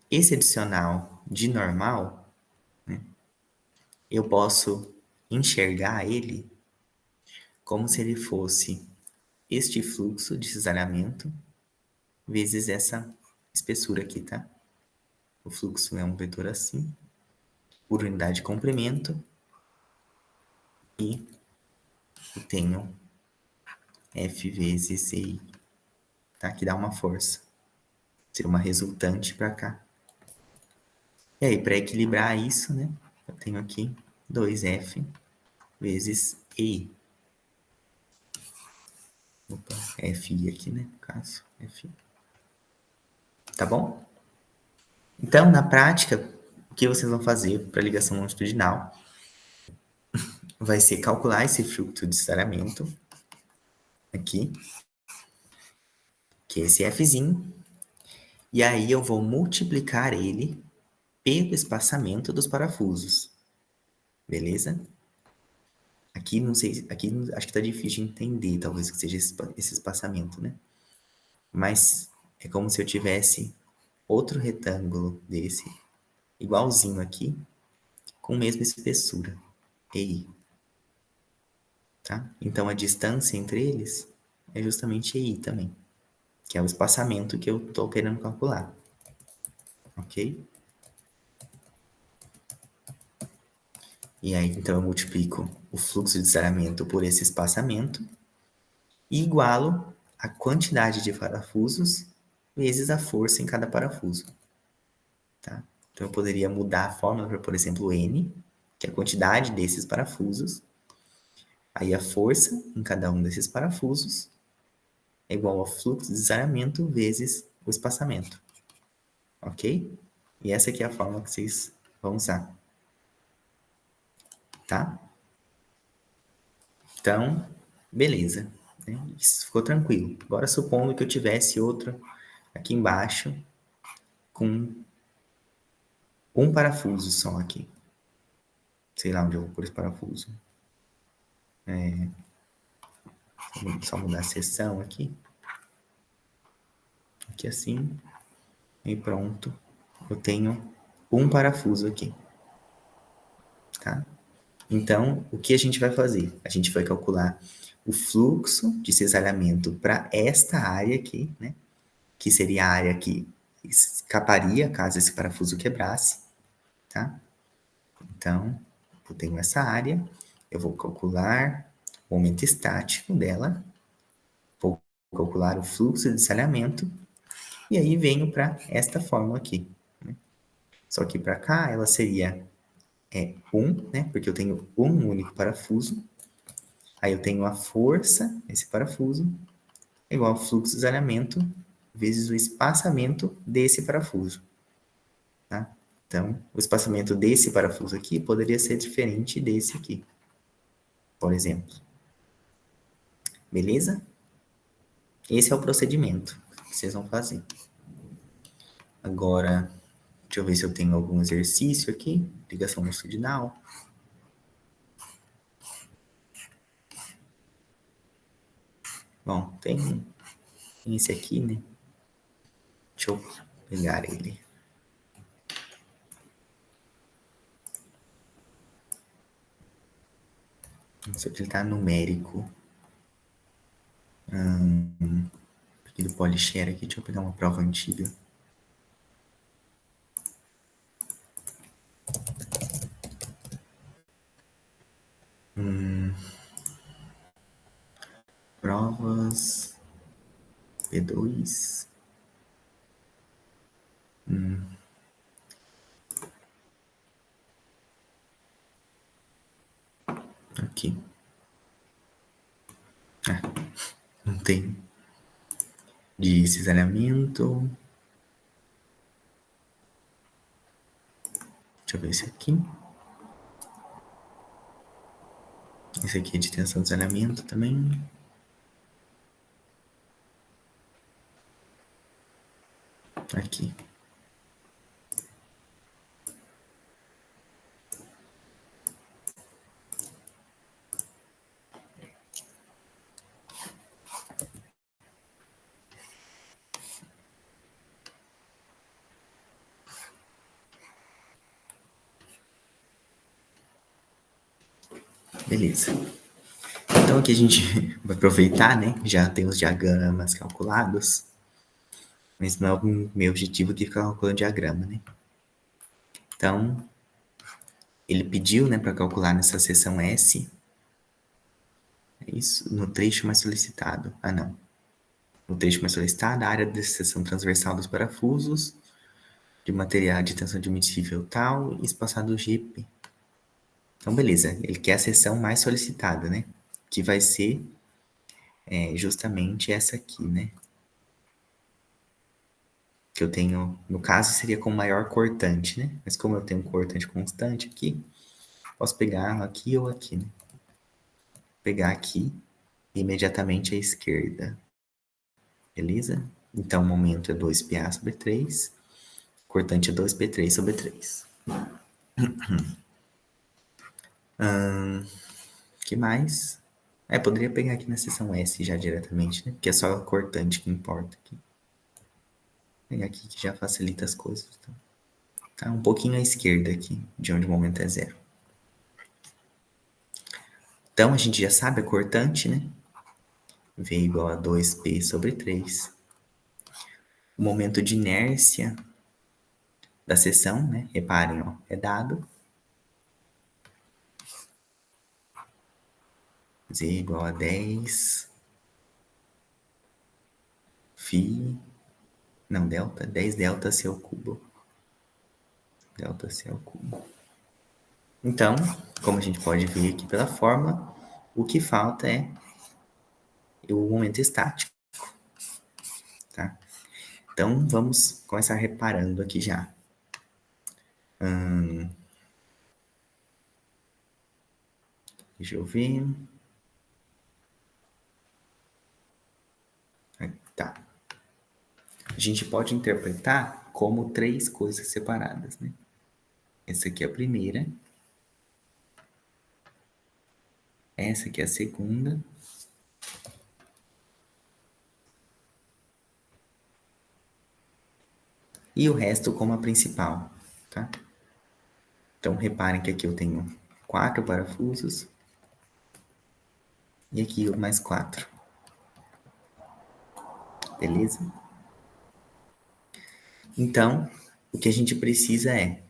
esse adicional de normal, né, eu posso enxergar ele como se ele fosse este fluxo de cisalhamento vezes essa espessura aqui, tá? O fluxo é um vetor assim, por unidade de comprimento, e eu tenho F vezes EI, tá? Que dá uma força. Seria uma resultante para cá. E aí, para equilibrar isso, né? Eu tenho aqui 2F vezes EI. Opa, FI aqui, né? No caso, FI. Tá bom? Então, na prática, o que vocês vão fazer para ligação longitudinal vai ser calcular esse fluxo de estaramento aqui, que é esse Fzinho, e aí eu vou multiplicar ele pelo espaçamento dos parafusos. Beleza? Aqui não sei, aqui acho que tá difícil de entender, talvez que seja esse espaçamento, né? Mas é como se eu tivesse outro retângulo desse, igualzinho aqui, com a mesma espessura, EI. Tá? Então a distância entre eles é justamente EI também, que é o espaçamento que eu estou querendo calcular. Ok? E aí, então, eu multiplico o fluxo de saneamento por esse espaçamento e igualo a quantidade de parafusos vezes a força em cada parafuso. Tá? Então, eu poderia mudar a fórmula para, por exemplo, N, que é a quantidade desses parafusos. Aí, a força em cada um desses parafusos é igual ao fluxo de saneamento vezes o espaçamento. Ok? E essa aqui é a fórmula que vocês vão usar. Tá? Então, beleza. Isso ficou tranquilo. Agora, supondo que eu tivesse outra aqui embaixo com um parafuso só aqui. Sei lá onde eu vou pôr esse parafuso. Só mudar a seção aqui. Aqui assim. E pronto. Eu tenho um parafuso aqui. Tá? Então, o que a gente vai fazer? A gente vai calcular o fluxo de cisalhamento para esta área aqui, né? Que seria a área que escaparia caso esse parafuso quebrasse, tá? Então, eu tenho essa área Eu vou calcular o momento estático dela, vou calcular o fluxo de desalhamento, e aí venho para esta fórmula aqui. Só que para cá ela seria 1, né? Porque eu tenho um único parafuso. Aí eu tenho a força, esse parafuso, é igual ao fluxo de desalhamento vezes o espaçamento desse parafuso. Tá? Então, o espaçamento desse parafuso aqui poderia ser diferente desse aqui, por exemplo. Beleza? Esse é o procedimento que vocês vão fazer. Agora, deixa eu ver se eu tenho algum exercício aqui. Ligação longitudinal. Bom, tem esse aqui, né? Deixa eu pegar ele. Isso aqui tá numérico. Aqui do Polishare aqui, deixa eu pegar uma prova antiga. Provas P2. Aqui. Não tem. De cisalhamento. Deixa eu ver esse aqui. Esse aqui é de tensão de cisalhamento também. Aqui. Beleza. Então aqui a gente vai aproveitar, né? Já tem os diagramas calculados. Mas não é o meu objetivo aqui ficar calculando diagrama, né? Então, ele pediu, né, para calcular nessa seção S. É isso, no trecho mais solicitado. Ah, não. No trecho mais solicitado, a área de seção transversal dos parafusos, de material de tensão admissível tal, e espaçado GP. Então, beleza. Ele quer a seção mais solicitada, né? Que vai ser justamente essa aqui, né? Que eu tenho, no caso, seria com maior cortante, né? Mas como eu tenho um cortante constante aqui, posso pegar aqui ou aqui, né? Pegar aqui imediatamente à esquerda. Beleza? Então, o momento é 2PA sobre 3. Cortante é 2P3 sobre 3. Que mais? Poderia pegar aqui na seção S já diretamente, né? Porque é só o cortante que importa aqui. Vou pegar aqui que já facilita as coisas. Então. Tá um pouquinho à esquerda aqui, de onde o momento é 0. Então, a gente já sabe a cortante, né? V igual a 2P sobre 3. O momento de inércia da seção, né? Reparem, ó, é dado. Z igual a 10 Φ, não, delta, 10 delta C ao cubo. Delta C ao cubo. Então, como a gente pode ver aqui pela fórmula, o que falta é o momento estático, tá? Então, vamos começar reparando aqui já. Deixa eu ver. Tá. A gente pode interpretar como 3 coisas separadas, né? Essa aqui é a primeira. Essa aqui é a segunda. E o resto como a principal, tá? Então, reparem que aqui eu tenho 4 parafusos. E aqui mais 4. Beleza? Então, o que a gente precisa é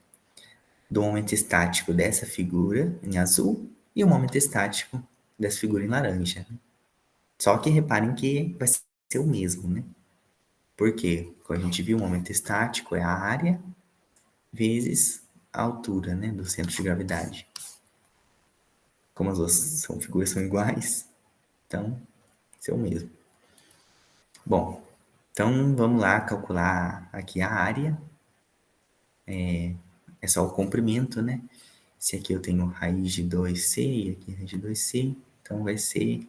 do momento estático dessa figura em azul e o momento estático dessa figura em laranja. Só que reparem que vai ser o mesmo, né? Porque, como a gente viu, o momento estático é a área vezes a altura, né, do centro de gravidade. Como as duas figuras são iguais, então vai ser o mesmo. Bom, então vamos lá calcular aqui a área. É só o comprimento, né? Se aqui eu tenho raiz de 2c e aqui raiz de 2c, então vai ser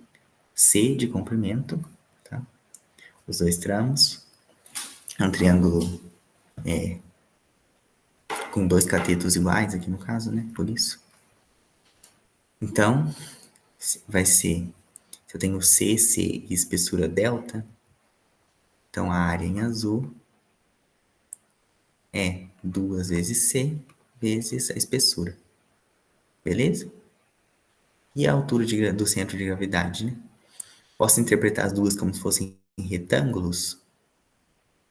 c de comprimento, tá? Os dois tramos. É um triângulo com dois catetos iguais aqui no caso, né? Por isso. Então, vai ser, se eu tenho C, C e espessura delta, então a área em azul é 2 vezes C vezes a espessura. Beleza? E a altura do centro de gravidade, né? Posso interpretar as duas como se fossem retângulos.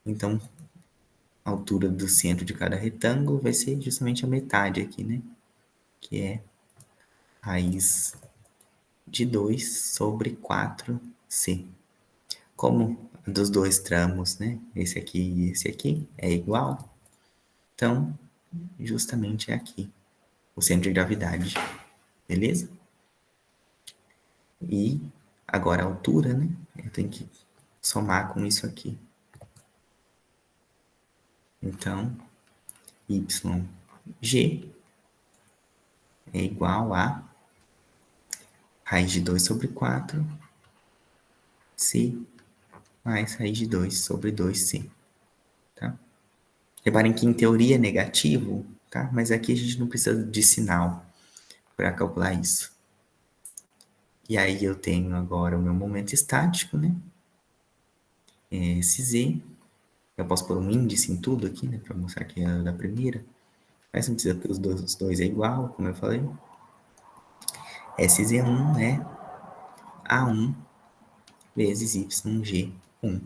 Então, a altura do centro de cada retângulo vai ser justamente a metade aqui, né? Que é raiz de 2 sobre 4C. Como dos dois tramos, né? Esse aqui e esse aqui é igual, então, justamente é aqui o centro de gravidade, beleza? E agora a altura, né? Eu tenho que somar com isso aqui. Então, YG é igual a raiz de 2 sobre 4, C, mais raiz de 2 sobre 2C, tá? Reparem que em teoria é negativo, tá? Mas aqui a gente não precisa de sinal para calcular isso. E aí eu tenho agora o meu momento estático, né? Esse Z. Eu posso pôr um índice em tudo aqui, né? Para mostrar que é da primeira. Mas não precisa, porque os dois é igual, como eu falei. SZ1 é A1 vezes YG1.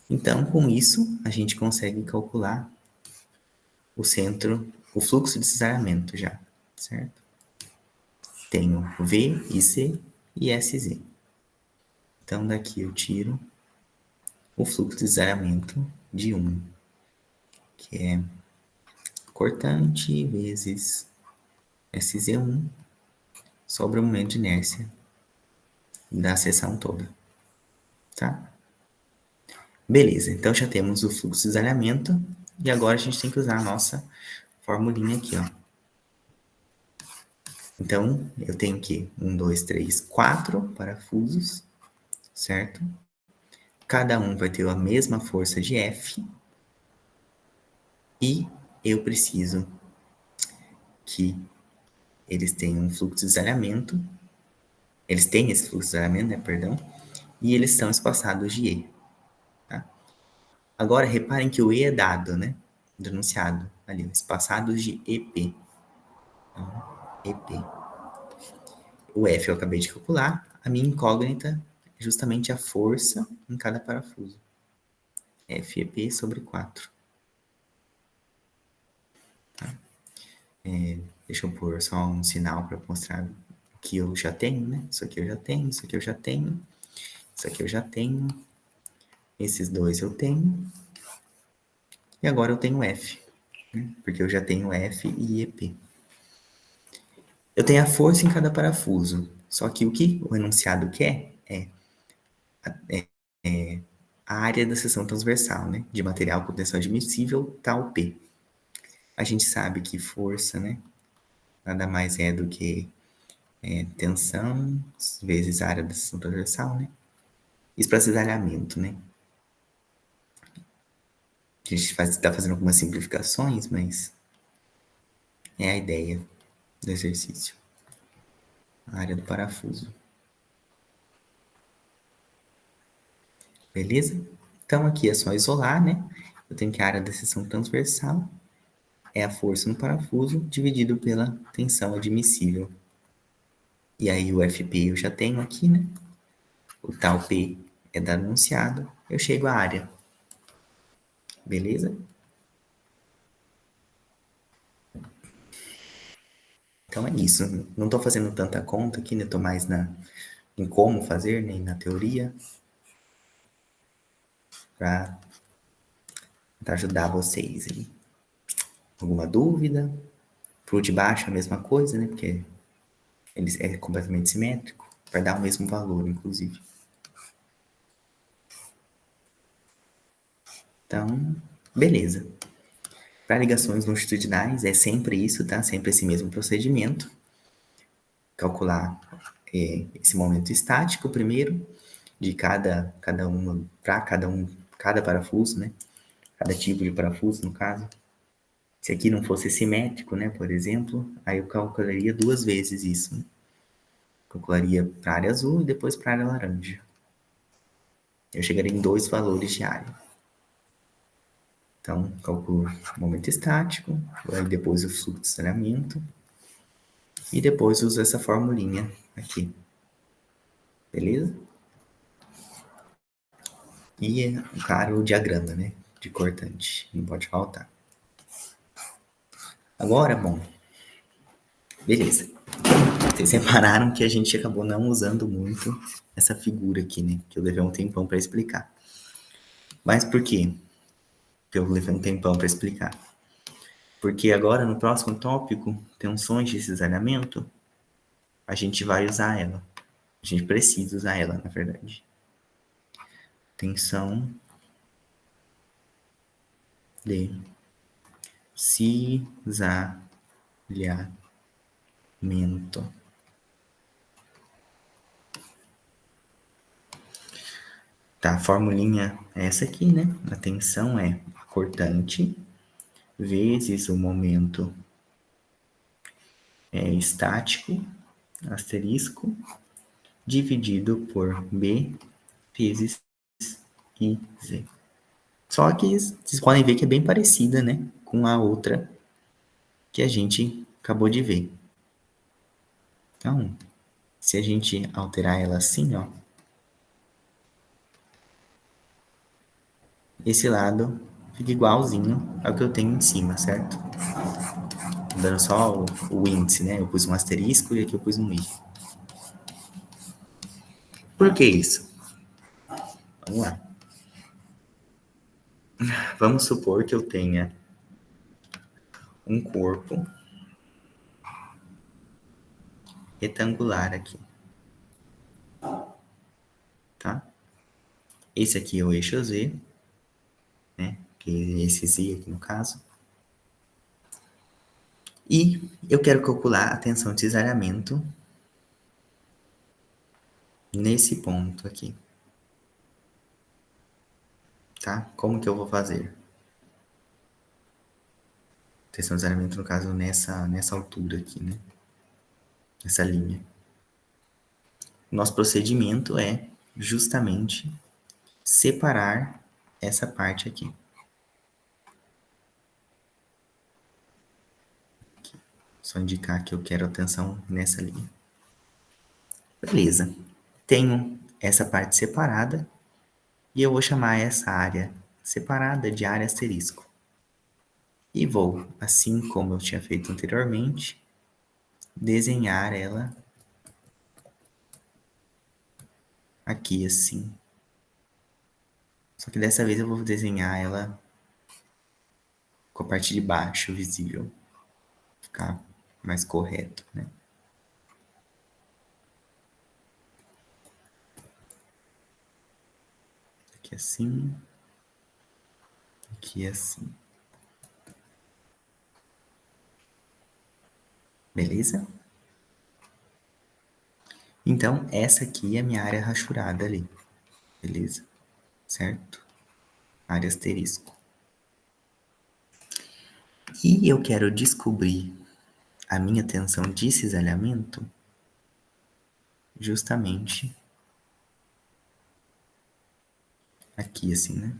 Então, com isso, a gente consegue calcular o centro, o fluxo de cesarhamento já, certo? Tenho V, IC e SZ. Então, daqui eu tiro o fluxo de cesarhamento de 1, que é cortante vezes SZ1 sobre o momento de inércia da seção toda, tá? Beleza, então já temos o fluxo de desalhamento e agora a gente tem que usar a nossa formulinha aqui, ó. Então, eu tenho que 1, 2, 3, 4 parafusos, certo? Cada um vai ter a mesma força de F e eu preciso que eles tenham um fluxo de desalhamento, eles têm esse fluxo de desalhamento, né, perdão, e eles são espaçados de E. Tá? Agora, reparem que o E é dado, né? Denunciado ali, espaçados de EP. Então, EP. O F eu acabei de calcular. A minha incógnita é justamente a força em cada parafuso. FEP sobre 4. Tá? Deixa eu pôr só um sinal para mostrar o que eu já tenho, né? Isso aqui eu já tenho, isso aqui eu já tenho, isso aqui eu já tenho. Esses dois eu tenho. E agora eu tenho F, né? Porque eu já tenho F e EP. Eu tenho a força em cada parafuso. Só que o que o enunciado quer é a área da seção transversal, né? De material com tensão admissível, tal P. A gente sabe que força, né? Nada mais é do que tensão vezes a área da seção transversal, né? Isso para cisalhamento, né? A gente está fazendo algumas simplificações, mas é a ideia do exercício. A área do parafuso. Beleza? Então, aqui é só isolar, né? Eu tenho que a área da seção transversal é a força no parafuso dividido pela tensão admissível. E aí o FP eu já tenho aqui, né? O tal P é dado enunciado. Eu chego à área. Beleza? Então é isso. Não estou fazendo tanta conta aqui, né? Estou mais em como fazer, né? Na teoria, para ajudar vocês aí. Alguma dúvida? Pro de baixo é a mesma coisa, né? Porque ele é completamente simétrico. Vai dar o mesmo valor, inclusive. Então, beleza. Para ligações longitudinais é sempre isso, tá? Sempre esse mesmo procedimento. Calcular esse momento estático primeiro, de cada cada parafuso, né? Cada tipo de parafuso, no caso. Se aqui não fosse simétrico, né, por exemplo, aí eu calcularia duas vezes isso, né? Calcularia para a área azul e depois para a área laranja. Eu chegaria em dois valores de área. Então, calculo o momento estático, aí depois o fluxo de saneamento, e depois uso essa formulinha aqui. Beleza? E, claro, o diagrama, né? De cortante. Não pode faltar. Agora, bom. Beleza. Vocês repararam que a gente acabou não usando muito essa figura aqui, né? Que eu levei um tempão para explicar. Mas por quê? Que eu levei um tempão para explicar. Porque agora, no próximo tópico, tensões de cisalhamento, a gente vai usar ela. A gente precisa usar ela, na verdade. Tensão de cisalhamento. Tá, a formulinha é essa aqui, né? A tensão é a cortante vezes o momento estático, asterisco, dividido por B vezes IZ. Só que vocês podem ver que é bem parecida, né? Com a outra que a gente acabou de ver. Então, se a gente alterar ela assim, ó, esse lado fica igualzinho ao que eu tenho em cima, certo? Dando só o índice, né? Eu pus um asterisco e aqui eu pus um i. Por que isso? Vamos lá. Vamos supor que eu tenha um corpo retangular aqui, tá? Esse aqui é o eixo Z, né? Que é esse Z aqui no caso. E eu quero calcular a tensão de cisalhamento nesse ponto aqui, tá? Como que eu vou fazer? Tensão de cisalhamento, no caso, nessa altura aqui, né? Essa linha. Nosso procedimento é justamente separar essa parte aqui. Só indicar que eu quero a tensão nessa linha. Beleza. Tenho essa parte separada e eu vou chamar essa área separada de área asterisco. E vou, assim como eu tinha feito anteriormente, desenhar ela aqui assim. Só que dessa vez eu vou desenhar ela com a parte de baixo visível. Ficar mais correto, né? Aqui assim. Aqui assim. Beleza? Então, essa aqui é a minha área rachurada ali. Beleza? Certo? Área asterisco. E eu quero descobrir a minha tensão de cisalhamento justamente aqui, assim, né?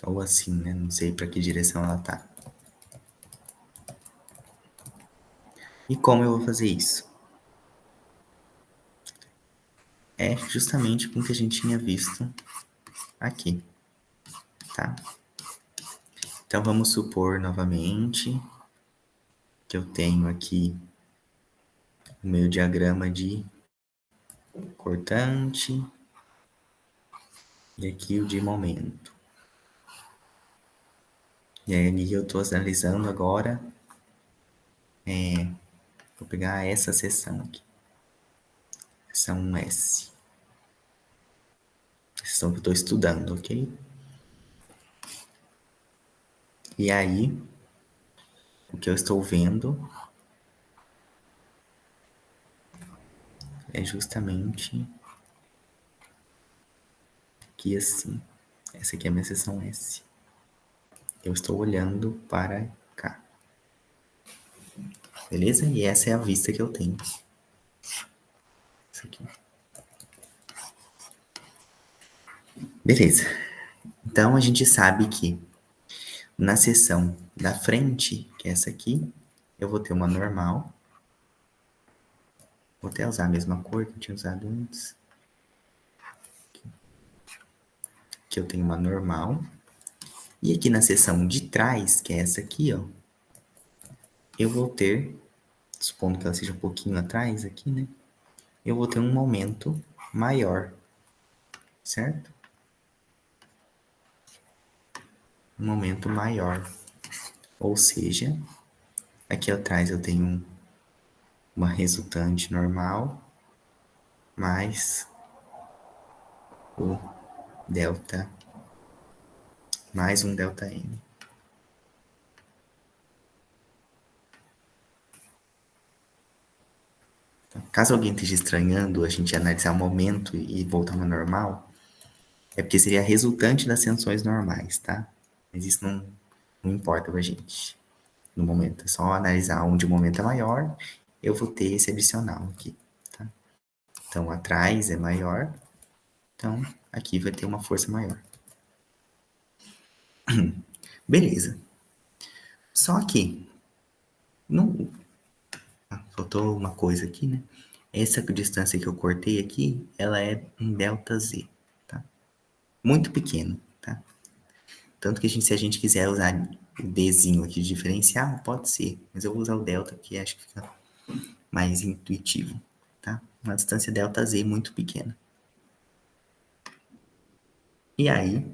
Ou assim, né? Não sei para que direção ela tá. E como eu vou fazer isso? É justamente com o que a gente tinha visto aqui, tá? Então, vamos supor novamente que eu tenho aqui o meu diagrama de cortante e aqui o de momento. E aí eu estou analisando agora, vou pegar essa seção aqui, seção S. Seção que eu estou estudando, ok? E aí, o que eu estou vendo é justamente aqui assim. Essa aqui é a minha seção S. Eu estou olhando para cá. Beleza? E essa é a vista que eu tenho. Isso aqui. Beleza. Então, a gente sabe que na seção da frente, que é essa aqui, eu vou ter uma normal. Vou até usar a mesma cor que eu tinha usado antes. Que eu tenho uma normal. E aqui na seção de trás, que é essa aqui, ó, eu vou ter, supondo que ela seja um pouquinho atrás aqui, né? Eu vou ter um momento maior, certo? Um momento maior. Ou seja, aqui atrás eu tenho uma resultante normal mais o delta, mais um delta n. Então, caso alguém esteja estranhando a gente analisar o momento e voltar ao normal, é porque seria a resultante das tensões normais, tá? Mas isso não importa pra gente no momento. É só analisar onde o momento é maior, eu vou ter esse adicional aqui, tá? Então, atrás é maior, então aqui vai ter uma força maior. Beleza. Só que, não... faltou uma coisa aqui, né? Essa distância que eu cortei aqui, ela é um ΔZ, tá? Muito pequeno, tá? Tanto que se a gente quiser usar o Dzinho aqui de diferencial, pode ser. Mas eu vou usar o delta, que acho que fica mais intuitivo, tá? Uma distância ΔZ muito pequena. E aí,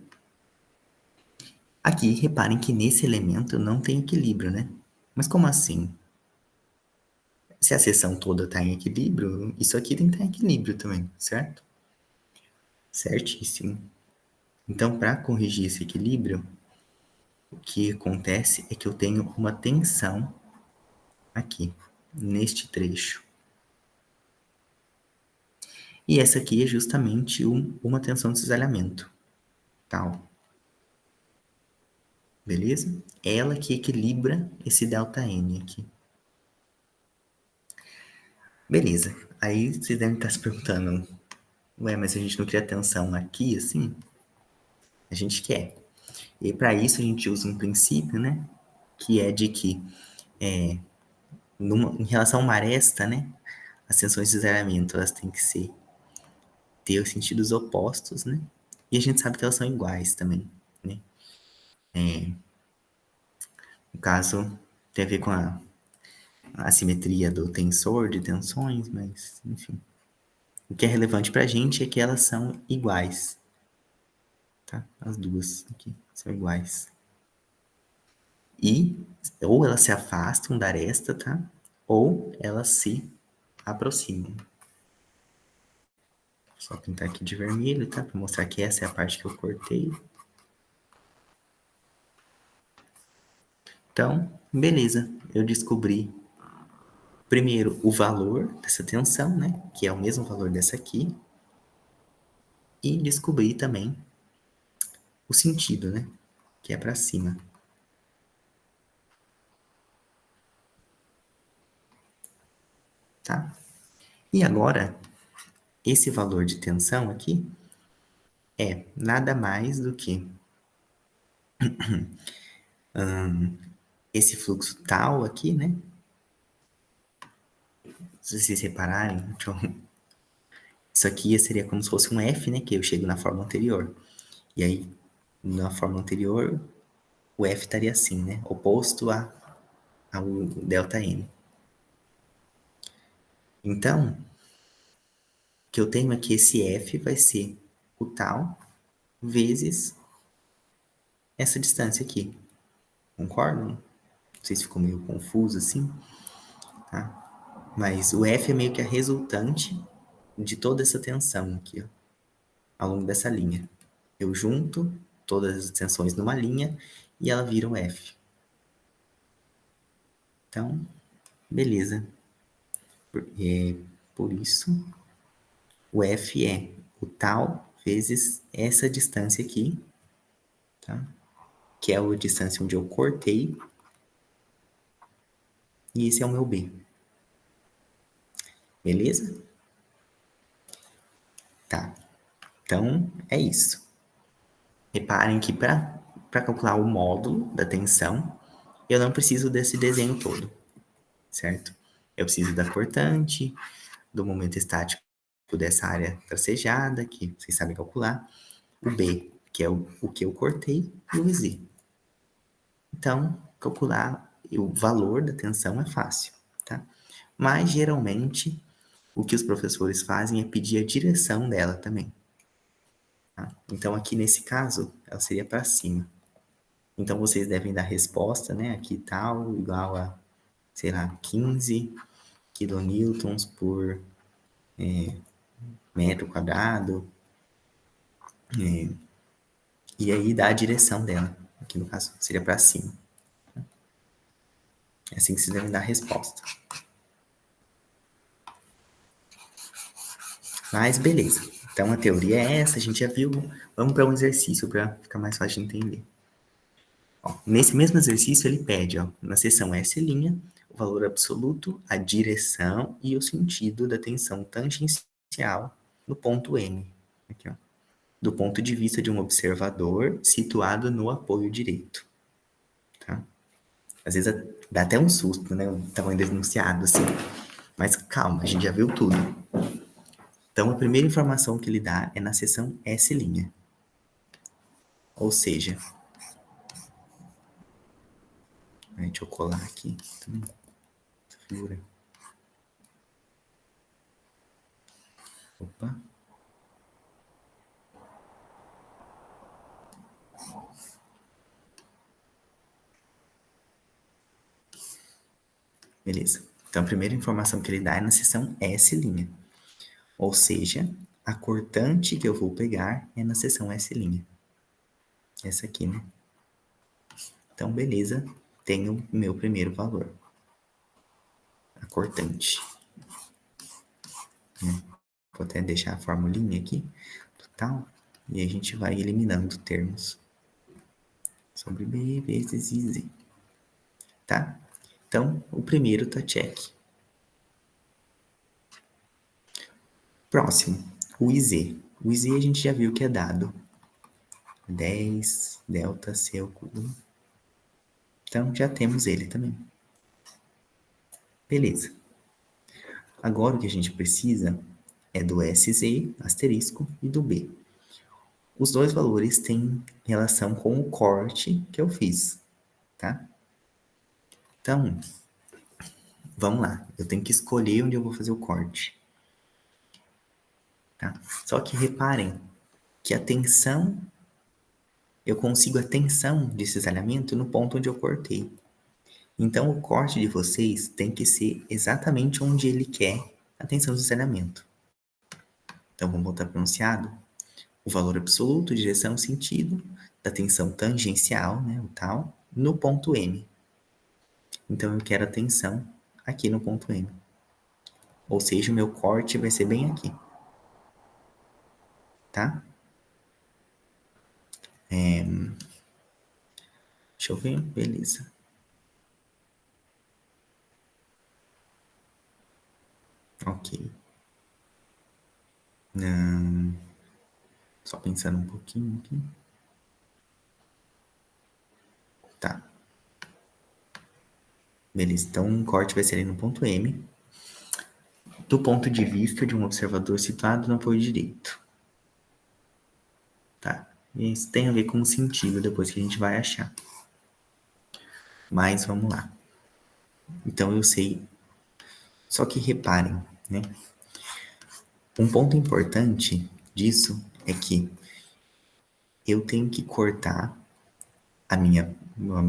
aqui, reparem que nesse elemento não tem equilíbrio, né? Mas como assim? Se a seção toda está em equilíbrio, isso aqui tem que estar em equilíbrio também, certo? Certíssimo. Então, para corrigir esse equilíbrio, o que acontece é que eu tenho uma tensão aqui, neste trecho. E essa aqui é justamente uma tensão de cisalhamento, tal. Beleza? Ela que equilibra esse ΔN aqui. Beleza. Aí vocês devem estar se perguntando, ué, mas a gente não cria tensão aqui, assim? A gente quer. E para isso a gente usa um princípio, né? Que é de que, em relação a uma aresta, né? As tensões de cisalhamento, elas têm que ter os sentidos opostos, né? E a gente sabe que elas são iguais também, né? No caso, tem a ver com a simetria do tensor de tensões, mas, enfim. O que é relevante pra gente é que elas são iguais, tá? As duas aqui são iguais. E ou elas se afastam da aresta, tá? Ou elas se aproximam. Só pintar aqui de vermelho, tá? Pra mostrar que essa é a parte que eu cortei. Então, beleza. Eu descobri primeiro o valor dessa tensão, né? Que é o mesmo valor dessa aqui. E descobri também o sentido, né? Que é para cima. Tá? E agora, esse valor de tensão aqui é nada mais do que esse fluxo tal aqui, né? Se vocês repararem, isso aqui seria como se fosse um F, né? Que eu chego na fórmula anterior. E aí, na fórmula anterior, o F estaria assim, né? Oposto ao ΔN. Então, o que eu tenho é que esse F vai ser o tal vezes essa distância aqui. Concordam? Não sei se ficou meio confuso assim, tá? Mas o F é meio que a resultante de toda essa tensão aqui, ó, ao longo dessa linha. Eu junto todas as tensões numa linha e ela vira um F. Então, beleza. Por isso, o F é o tal vezes essa distância aqui, tá? Que é a distância onde eu cortei. E esse é o meu B. Beleza? Tá. Então, é isso. Reparem que para calcular o módulo da tensão, eu não preciso desse desenho todo, certo? Eu preciso da cortante, do momento estático dessa área tracejada, que vocês sabem calcular, o B, que é o que eu cortei, e o Z. Então, calcular o valor da tensão é fácil, tá? Mas, geralmente, o que os professores fazem é pedir a direção dela também. Tá? Então, aqui nesse caso, ela seria para cima. Então, vocês devem dar resposta, né? Aqui tal, igual a, sei lá, 15 kilonewtons por metro quadrado. E aí dá a direção dela. Aqui no caso, seria para cima. É assim que vocês devem dar a resposta. Mas beleza. Então a teoria é essa, a gente já viu. Vamos para um exercício para ficar mais fácil de entender. Ó, nesse mesmo exercício ele pede, ó, na seção S', o valor absoluto, a direção e o sentido da tensão tangencial no ponto M. Aqui, ó, do ponto de vista de um observador situado no apoio direito. Tá? Às vezes dá até um susto, né? O tamanho do enunciado, assim. Mas calma, a gente já viu tudo. Então, a primeira informação que ele dá é na seção S'. Ou seja, deixa eu colar aqui. Figura. Opa. Beleza. Então, a primeira informação que ele dá é na seção S'. Ou seja, a cortante que eu vou pegar é na seção S'. Essa aqui, né? Então, beleza. Tenho o meu primeiro valor. A cortante. Vou até deixar a formulinha aqui. Total. E a gente vai eliminando termos. Sobre B vezes Z. Tá? Então, o primeiro tá check. Próximo, o IZ. O IZ a gente já viu que é dado 10 delta C ao cubo. Então, já temos ele também. Beleza. Agora, o que a gente precisa é do SZ, asterisco, e do B. Os dois valores têm relação com o corte que eu fiz, tá? Então, vamos lá. Eu tenho que escolher onde eu vou fazer o corte. Tá? Só que reparem que a tensão, eu consigo a tensão de cisalhamento no ponto onde eu cortei. Então, o corte de vocês tem que ser exatamente onde ele quer a tensão de cisalhamento. Então, vamos voltar para o enunciado. O valor absoluto, direção, sentido da tensão tangencial, né, o tal, no ponto M. Então, eu quero a tensão aqui no ponto M. Ou seja, o meu corte vai ser bem aqui. Tá? Deixa eu ver. Beleza. Ok. Só pensando um pouquinho aqui. Tá. Beleza. Então, o corte vai ser ali no ponto M. Do ponto de vista de um observador situado no apoio direito. Tá? E isso tem a ver com o sentido depois que a gente vai achar. Mas vamos lá. Então eu sei, só que reparem, né? Um ponto importante disso é que eu tenho que cortar o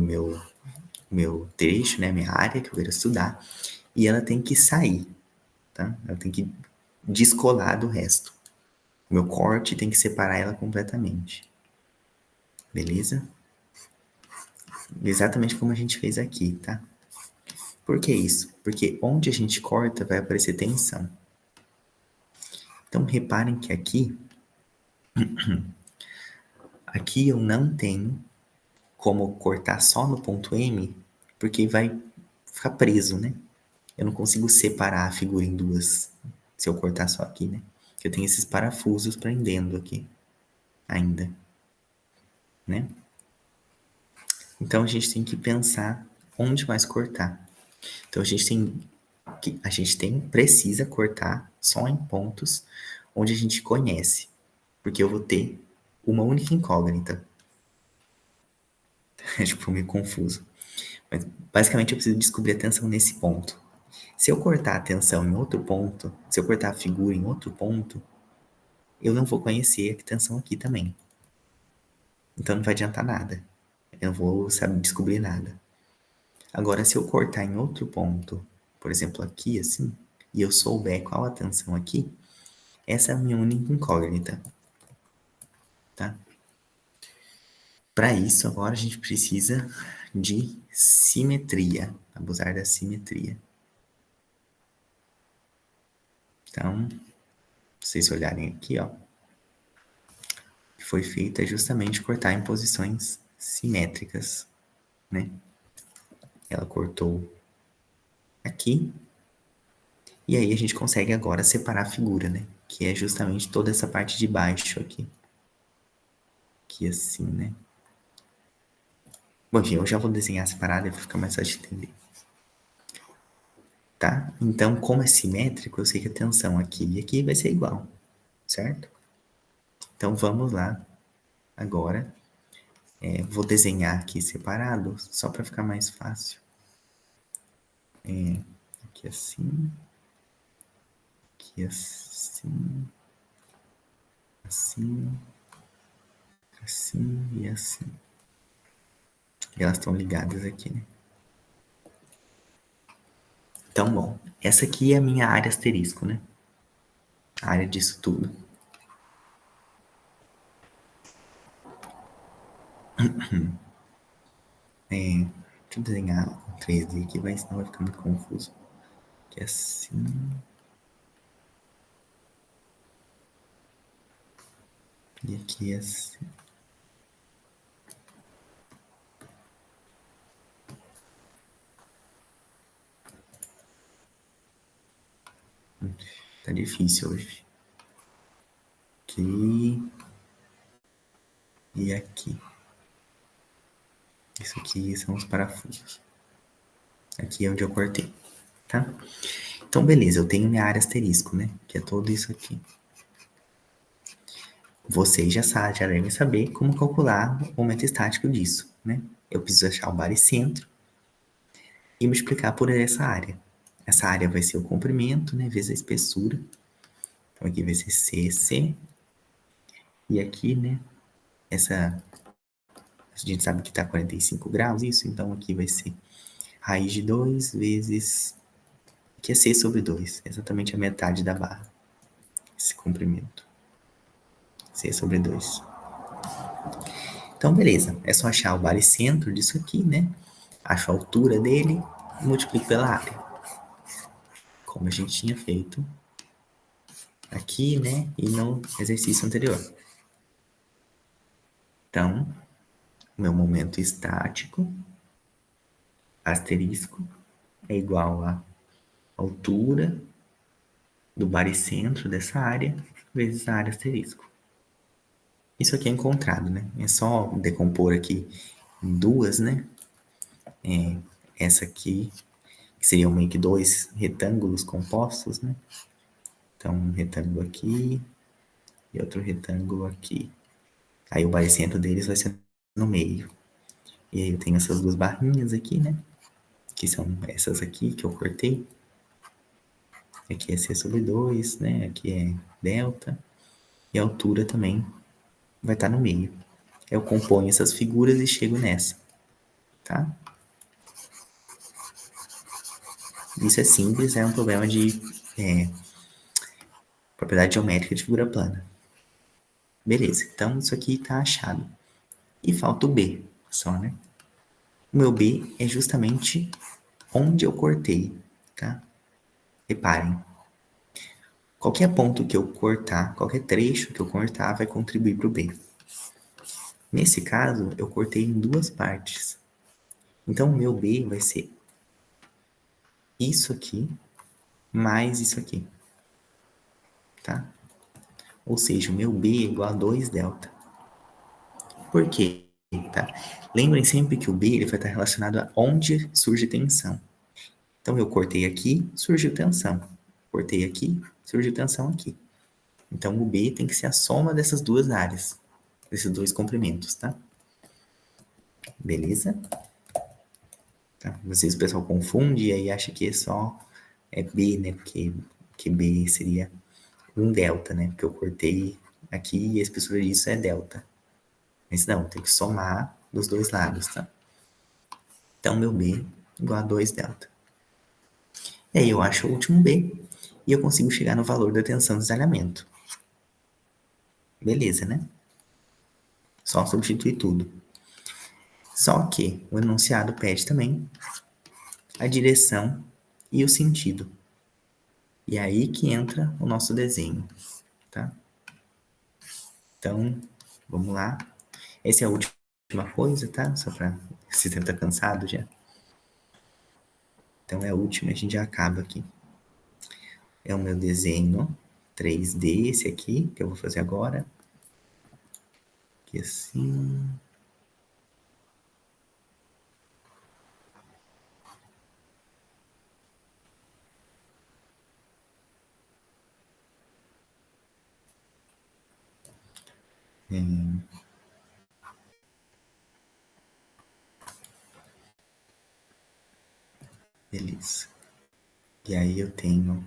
meu trecho, né, minha área que eu quero estudar, e ela tem que sair, tá? Ela tem que descolar do resto. O meu corte tem que separar ela completamente. Beleza? Exatamente como a gente fez aqui, tá? Por que isso? Porque onde a gente corta vai aparecer tensão. Então reparem que aqui eu não tenho como cortar só no ponto M, porque vai ficar preso, né? Eu não consigo separar a figura em duas se eu cortar só aqui, né? Eu tenho esses parafusos prendendo aqui ainda, né? Então a gente tem que pensar onde mais cortar. Então precisa cortar só em pontos onde a gente conhece, porque eu vou ter uma única incógnita. Acho que foi meio confuso. Mas basicamente eu preciso descobrir a tensão nesse ponto. Se eu cortar a tensão em outro ponto, se eu cortar a figura em outro ponto, eu não vou conhecer a tensão aqui também. Então não vai adiantar nada. Eu não vou saber descobrir nada. Agora, se eu cortar em outro ponto, por exemplo, aqui assim, e eu souber qual a tensão aqui, essa é a minha única incógnita, tá? Para isso, agora a gente precisa de simetria, abusar da simetria. Então, se vocês olharem aqui, ó, o que foi feito é justamente cortar em posições simétricas, né? Ela cortou aqui, e aí a gente consegue agora separar a figura, né? Que é justamente toda essa parte de baixo aqui. Aqui assim, né? Bom, enfim, eu já vou desenhar separado e vai ficar mais fácil de entender. Tá? Então, como é simétrico, eu sei que a tensão aqui e aqui vai ser igual, certo? Então, vamos lá agora. Vou desenhar aqui separado, só para ficar mais fácil. Aqui assim, aqui assim, assim, assim e assim. E elas estão ligadas aqui, né? Então, bom, essa aqui é a minha área asterisco, né? A área disso tudo. Deixa eu desenhar um 3D aqui, senão vai ficar muito confuso. Aqui assim. E aqui assim. Tá difícil hoje. Aqui. E aqui. Isso aqui são os parafusos. Aqui é onde eu cortei, tá? Então, beleza, eu tenho minha área asterisco, né? Que é tudo isso aqui. Vocês já sabem, já devem saber como calcular o momento estático disso, né? Eu preciso achar o baricentro e multiplicar por essa área. Essa área vai ser o comprimento, né? Vezes a espessura. Então, aqui vai ser CC. E aqui, né? A gente sabe que tá 45 graus, isso. Então, aqui vai ser raiz de 2 vezes... que é C sobre 2, exatamente a metade da barra, esse comprimento. C sobre 2. Então, beleza. É só achar o baricentro disso aqui, né? Acho a altura dele e multiplico pela área. Como a gente tinha feito aqui, né? E no exercício anterior. Então, meu momento estático, asterisco, é igual a altura do baricentro dessa área vezes a área asterisco. Isso aqui é encontrado, né? É só decompor aqui em duas, né? Essa aqui, que seriam meio que dois retângulos compostos, né? Então, um retângulo aqui e outro retângulo aqui. Aí o baricentro deles vai ser no meio. E aí eu tenho essas duas barrinhas aqui, né? Que são essas aqui que eu cortei. Aqui é C sobre 2, né? Aqui é delta. E a altura também vai estar no meio. Eu componho essas figuras e chego nessa, tá? Isso é simples, é um problema de propriedade geométrica de figura plana. Beleza, então isso aqui está achado. E falta o B, só, né? O meu B é justamente onde eu cortei, tá? Reparem, qualquer ponto que eu cortar, qualquer trecho que eu cortar vai contribuir para o B. Nesse caso, eu cortei em duas partes. Então, o meu B vai ser isso aqui mais isso aqui, tá? Ou seja, o meu B é igual a 2 delta. Por quê? Tá? Lembrem sempre que o B ele vai estar relacionado a onde surge tensão. Então, eu cortei aqui, surgiu tensão. Cortei aqui, surgiu tensão aqui. Então, o B tem que ser a soma dessas duas áreas, desses dois comprimentos, tá? Beleza? Tá? Às vezes o pessoal confunde e aí acha que é só B, né? Porque B seria um delta, né? Porque eu cortei aqui e a espessura disso é delta. Mas não, tem que somar dos dois lados, tá? Então, meu B igual a 2 delta. E aí eu acho o último B e eu consigo chegar no valor da tensão de desalhamento. Beleza, né? Só substituir tudo. Só que o enunciado pede também a direção e o sentido. E é aí que entra o nosso desenho, tá? Então, vamos lá. Essa é a última coisa, tá? Só para se você tá cansado já. Então é a última, a gente já acaba aqui. É o meu desenho 3D, esse aqui, que eu vou fazer agora. Aqui assim. Beleza. E aí eu tenho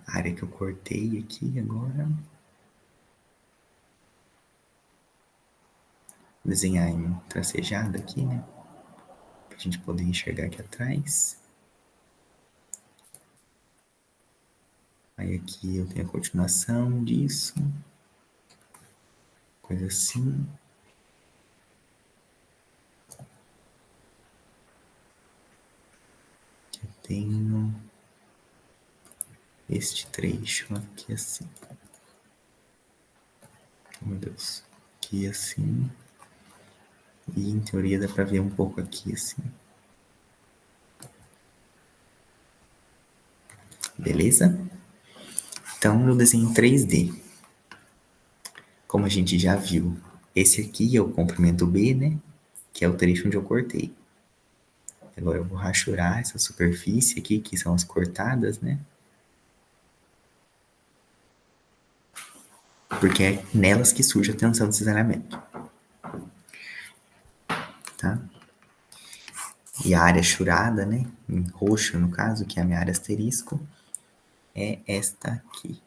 a área que eu cortei aqui agora. Vou desenhar em tracejado aqui, né? Pra gente poder enxergar aqui atrás. Aí aqui eu tenho a continuação disso. Coisa assim. Aqui eu tenho este trecho aqui assim. Oh, meu Deus. Aqui assim. E em teoria dá pra ver um pouco aqui assim. Beleza? Então eu desenho em 3D. Como a gente já viu, esse aqui é o comprimento B, né? Que é o trecho onde eu cortei. Agora eu vou rachurar essa superfície aqui, que são as cortadas, né? Porque é nelas que surge a tensão de cisalhamento. Tá? E a área churada, né? Em roxo, no caso, que é a minha área asterisco, é esta aqui.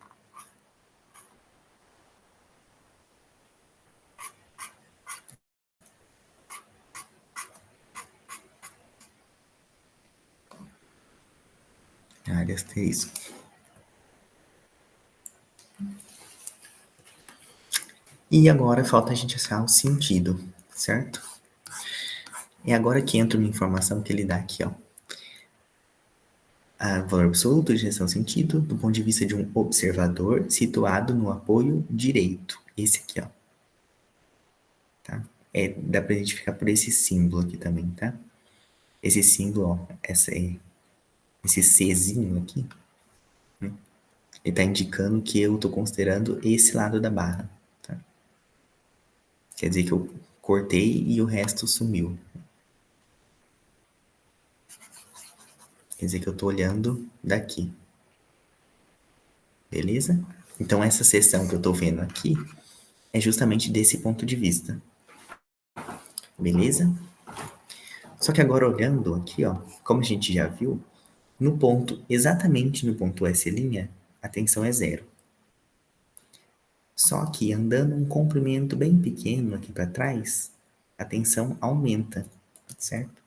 A área asterisco. E agora falta a gente achar o sentido, certo? É agora que entra uma informação que ele dá aqui, ó. Valor absoluto de direção sentido do ponto de vista de um observador situado no apoio direito. Esse aqui, ó. Tá? Dá pra identificar por esse símbolo aqui também, tá? Esse símbolo, ó, esse Czinho aqui, ele está indicando que eu estou considerando esse lado da barra. Tá? Quer dizer que eu cortei e o resto sumiu. Quer dizer que eu estou olhando daqui. Beleza? Então, essa seção que eu estou vendo aqui é justamente desse ponto de vista. Beleza? Só que agora olhando aqui, ó, como a gente já viu, no ponto, exatamente no ponto S', a tensão é zero. Só que andando um comprimento bem pequeno aqui para trás, a tensão aumenta, certo?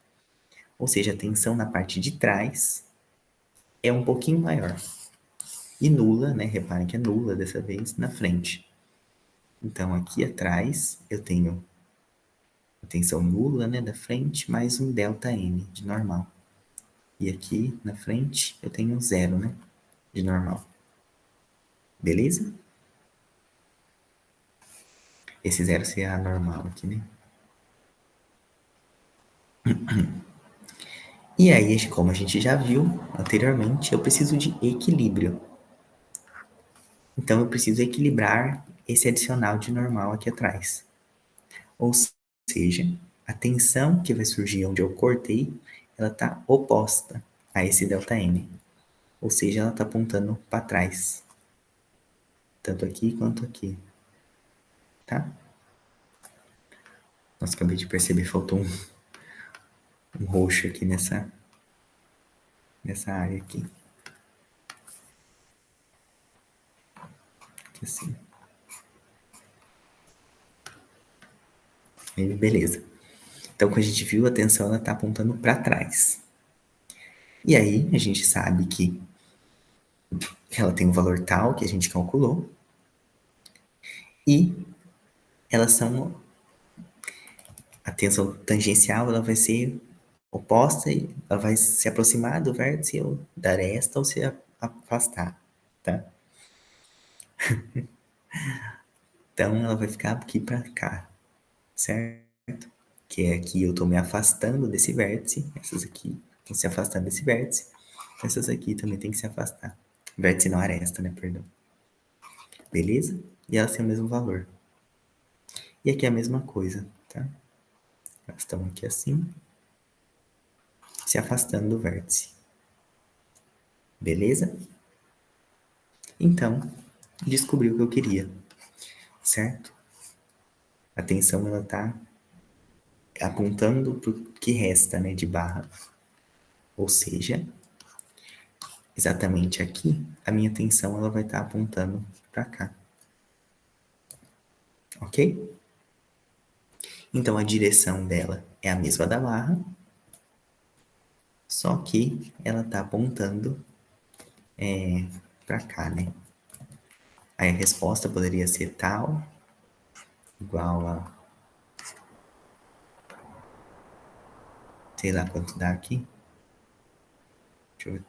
Ou seja, a tensão na parte de trás é um pouquinho maior. E nula, né? Reparem que é nula dessa vez na frente. Então, aqui atrás eu tenho a tensão nula, né, da frente, mais um ΔN de normal. E aqui na frente eu tenho zero, né, de normal. Beleza? Esse zero seria a normal aqui, né? E aí, como a gente já viu anteriormente, eu preciso de equilíbrio. Então, eu preciso equilibrar esse adicional de normal aqui atrás. Ou seja, a tensão que vai surgir onde eu cortei, ela está oposta a esse ΔN. Ou seja, ela está apontando para trás. Tanto aqui quanto aqui. Tá? Nossa, acabei de perceber, faltou um roxo aqui nessa área aqui. Aqui assim. Aí, beleza. Então, como a gente viu, a tensão está apontando para trás. E aí, a gente sabe que ela tem um valor tal que a gente calculou. E elas são... A tensão tangencial ela vai ser oposta, ela vai se aproximar do vértice ou da aresta ou se afastar, tá? Então, ela vai ficar aqui para cá, certo? Que é aqui eu estou me afastando desse vértice, essas aqui estão se afastando desse vértice, essas aqui também tem que se afastar. Vértice não aresta, né? Perdão. Beleza? E elas têm o mesmo valor. E aqui é a mesma coisa, tá? Elas estão aqui assim, se afastando do vértice. Beleza? Então, descobri o que eu queria, certo? A tensão, ela tá apontando para o que resta, né, de barra. Ou seja, exatamente aqui, a minha tensão ela vai estar apontando para cá. Ok? Então, a direção dela é a mesma da barra, só que ela está apontando para cá, né? Aí a resposta poderia ser tal, igual a... sei lá quanto dá aqui. Deixa eu ver.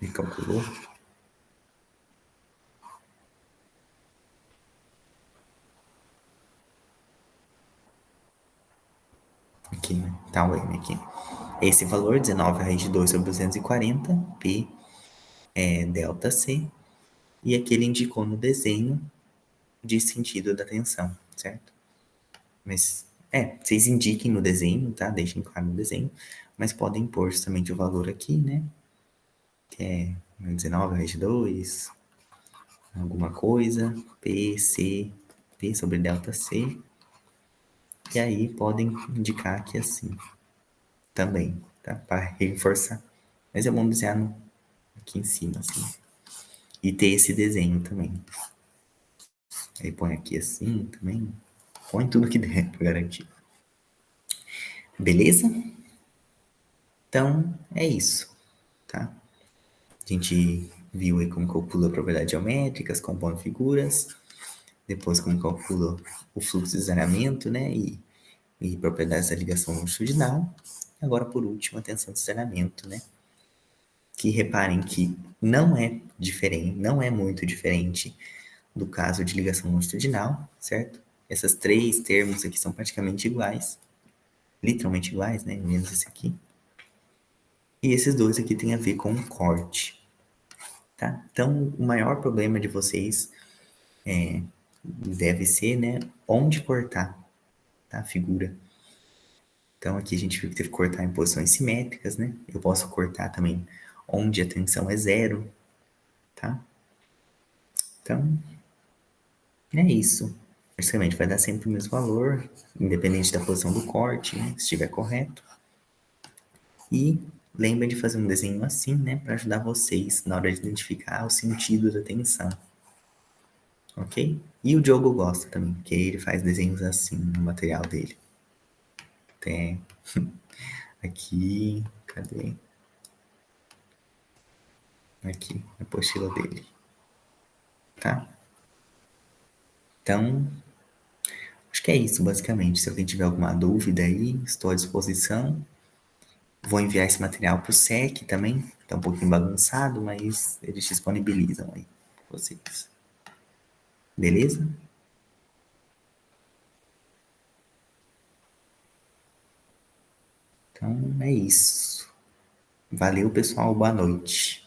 Me calculou. Aqui, né? Tá o M aqui. Esse valor, 19 raiz de 2 sobre 240, P é delta C. E aqui ele indicou no desenho de sentido da tensão, certo? Mas, vocês indiquem no desenho, tá? Deixem claro no desenho. Mas podem pôr justamente o valor aqui, né? Que é 19 raiz de 2, alguma coisa, P, C, P sobre delta C. E aí podem indicar aqui assim, também, tá? Para reforçar. Mas é bom desenhar aqui em cima, assim. E ter esse desenho também. Aí põe aqui assim também. Põe tudo que der para garantir. Beleza? Então, é isso, tá? A gente viu aí como calcula propriedades geométricas, compondo figuras, depois como calcula o fluxo de saneamento, né? E propriedades da ligação longitudinal. Agora, por último, a tensão de saneamento, né? Que reparem que não é diferente, não é muito diferente do caso de ligação longitudinal, certo? Esses três termos aqui são praticamente iguais, literalmente iguais, né? Menos esse aqui. E esses dois aqui têm a ver com corte, tá? Então, o maior problema de vocês deve ser, né, onde cortar, tá? A figura. Então, aqui a gente viu que teve que cortar em posições simétricas, né? Eu posso cortar também onde a tensão é zero, tá? Então, é isso. Basicamente, vai dar sempre o mesmo valor, independente da posição do corte, né? Se estiver correto. E lembre de fazer um desenho assim, né? Para ajudar vocês na hora de identificar o sentido da tensão. Ok? E o Diogo gosta também, porque ele faz desenhos assim no material dele. Tem aqui, cadê? Aqui, a apostila dele, tá? Então, acho que é isso, basicamente. Se alguém tiver alguma dúvida aí, estou à disposição. Vou enviar esse material para o SEC também. Tá um pouquinho bagunçado, mas eles disponibilizam aí pra vocês. Beleza? Então é isso. Valeu, pessoal. Boa noite.